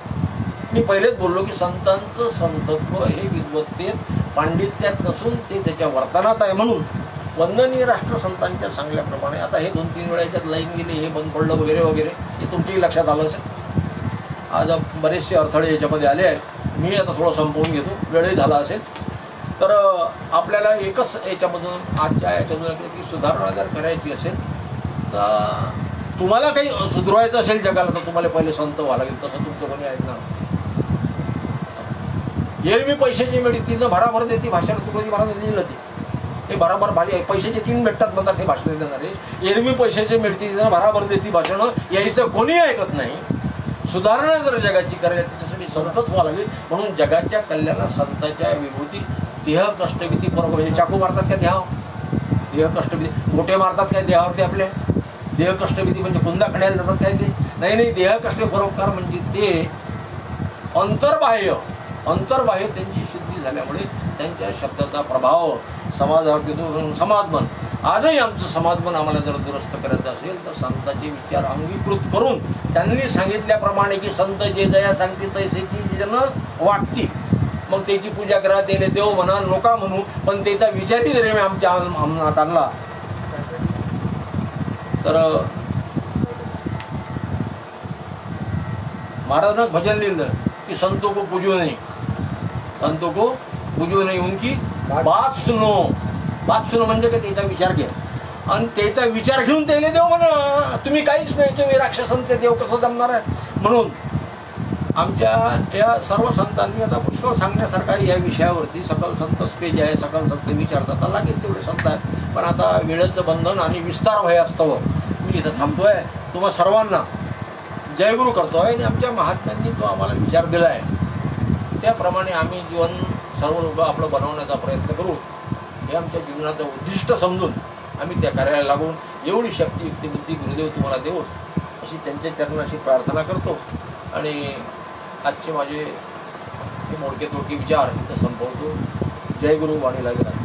मी पहिलेच बोललो की संतांचं संतत्व हे विद्वत्तेत पांडित्यात नसून ते त्याच्या वर्तनात आहे. म्हणून वंदनीय राष्ट्रसंतांच्या सांगल्याप्रमाणे आता हे 2-3 वेळा याच्यात लाईन गेली, हे बंद पडलं वगैरे वगैरे, हे तुमच्याही लक्षात आलं असेल. आज बरेचसे अडथळे याच्यामध्ये आले आहेत. मी आता थोडं संपवून घेतो, वेळही झाला असेल. तर आपल्याला एकच याच्यामधून आजच्या याच्यातून की सुधारणा जर करायची असेल तर तुम्हाला काही सुधरवायचं असेल जगाला तर तुम्हाला पहिले संत व्हावं लागेल. तसं तुमचं कोणी ऐकणार. एरवी पैशाची मिळतील भराभर देते भाषण तुकडोजी महाराज लिहिलं ते बराबर पैशाचे 3 भेटतात म्हणतात ते भाषण देणारे. एरवी पैशाचे मिळतील भराभर देते भाषण यायचं कोणी ऐकत नाही. सुधारणा जर जगाची करायची त्याच्यासाठी संतच व्हावं लागेल. म्हणून जगाच्या कल्याणात संतांच्या विभूती देह कष्टविधी बरोबर. म्हणजे चाकू मारतात काय देहाव, देह कष्टविधी. मोठे मारतात काय देहावर ते आपल्या देह कष्टविधी म्हणजे पुन्हा खण्याला जातात काय ते नाही. देह कष्ट परोपकार म्हणजे ते अंतर्बाह्य त्यांची शुद्धी झाल्यामुळे त्यांच्या शब्दाचा प्रभाव समाजावरती तो समाजमन. आजही आमचं समाजमन आम्हाला जर दुरुस्त करायचं असेल तर संतांचे विचार अंगीकृत करून त्यांनी सांगितल्याप्रमाणे की संत जे दया सांगते तैसेची जन वाटती. मग त्याची पूजा करा, त्याने देव म्हणा नका म्हणू, पण त्याचा विचारही जरी मी आमच्या अंमलात आणला तर महाराजांना भजन लिहिलं की संतों को पूजो नहीं, संतों को पूजो नहीं, उनकी बात सुनो म्हणजे काय त्याचा विचार घ्या. आणि त्याचा विचार घेऊन त्याला देव म्हणा. तुम्ही काहीच नाही, तुम्ही राक्षसन ते देव कसं जमणार आहे. म्हणून आमच्या या सर्व संतांनी आता पुष्कळ सांगण्यासारखा या विषयावरती. सकल संत स्टेज आहे, सकल संत विचारतात, लागेल तेवढे संत आहेत. पण आता वेळेचं बंधन आणि विस्तार भय असतं. मी इथं थांबतोय, तुम्हा सर्वांना जयगुरु करतोय. आणि आमच्या महात्म्यांनी जो आम्हाला विचार दिला आहे त्याप्रमाणे आम्ही जीवन सर्व लोक आपलं बनवण्याचा प्रयत्न करू. हे आमच्या जीवनाचं उद्दिष्ट समजून आम्ही त्या कार्याला लागून एवढी शक्ती युक्ती बुद्धी गुरुदेव तुम्हाला देऊ अशी त्यांच्या चरणाशी प्रार्थना करतो. आणि आजचे माझे मोडके तोडके विचार इथं संपवतो. जय गुरु वाणी लागेल.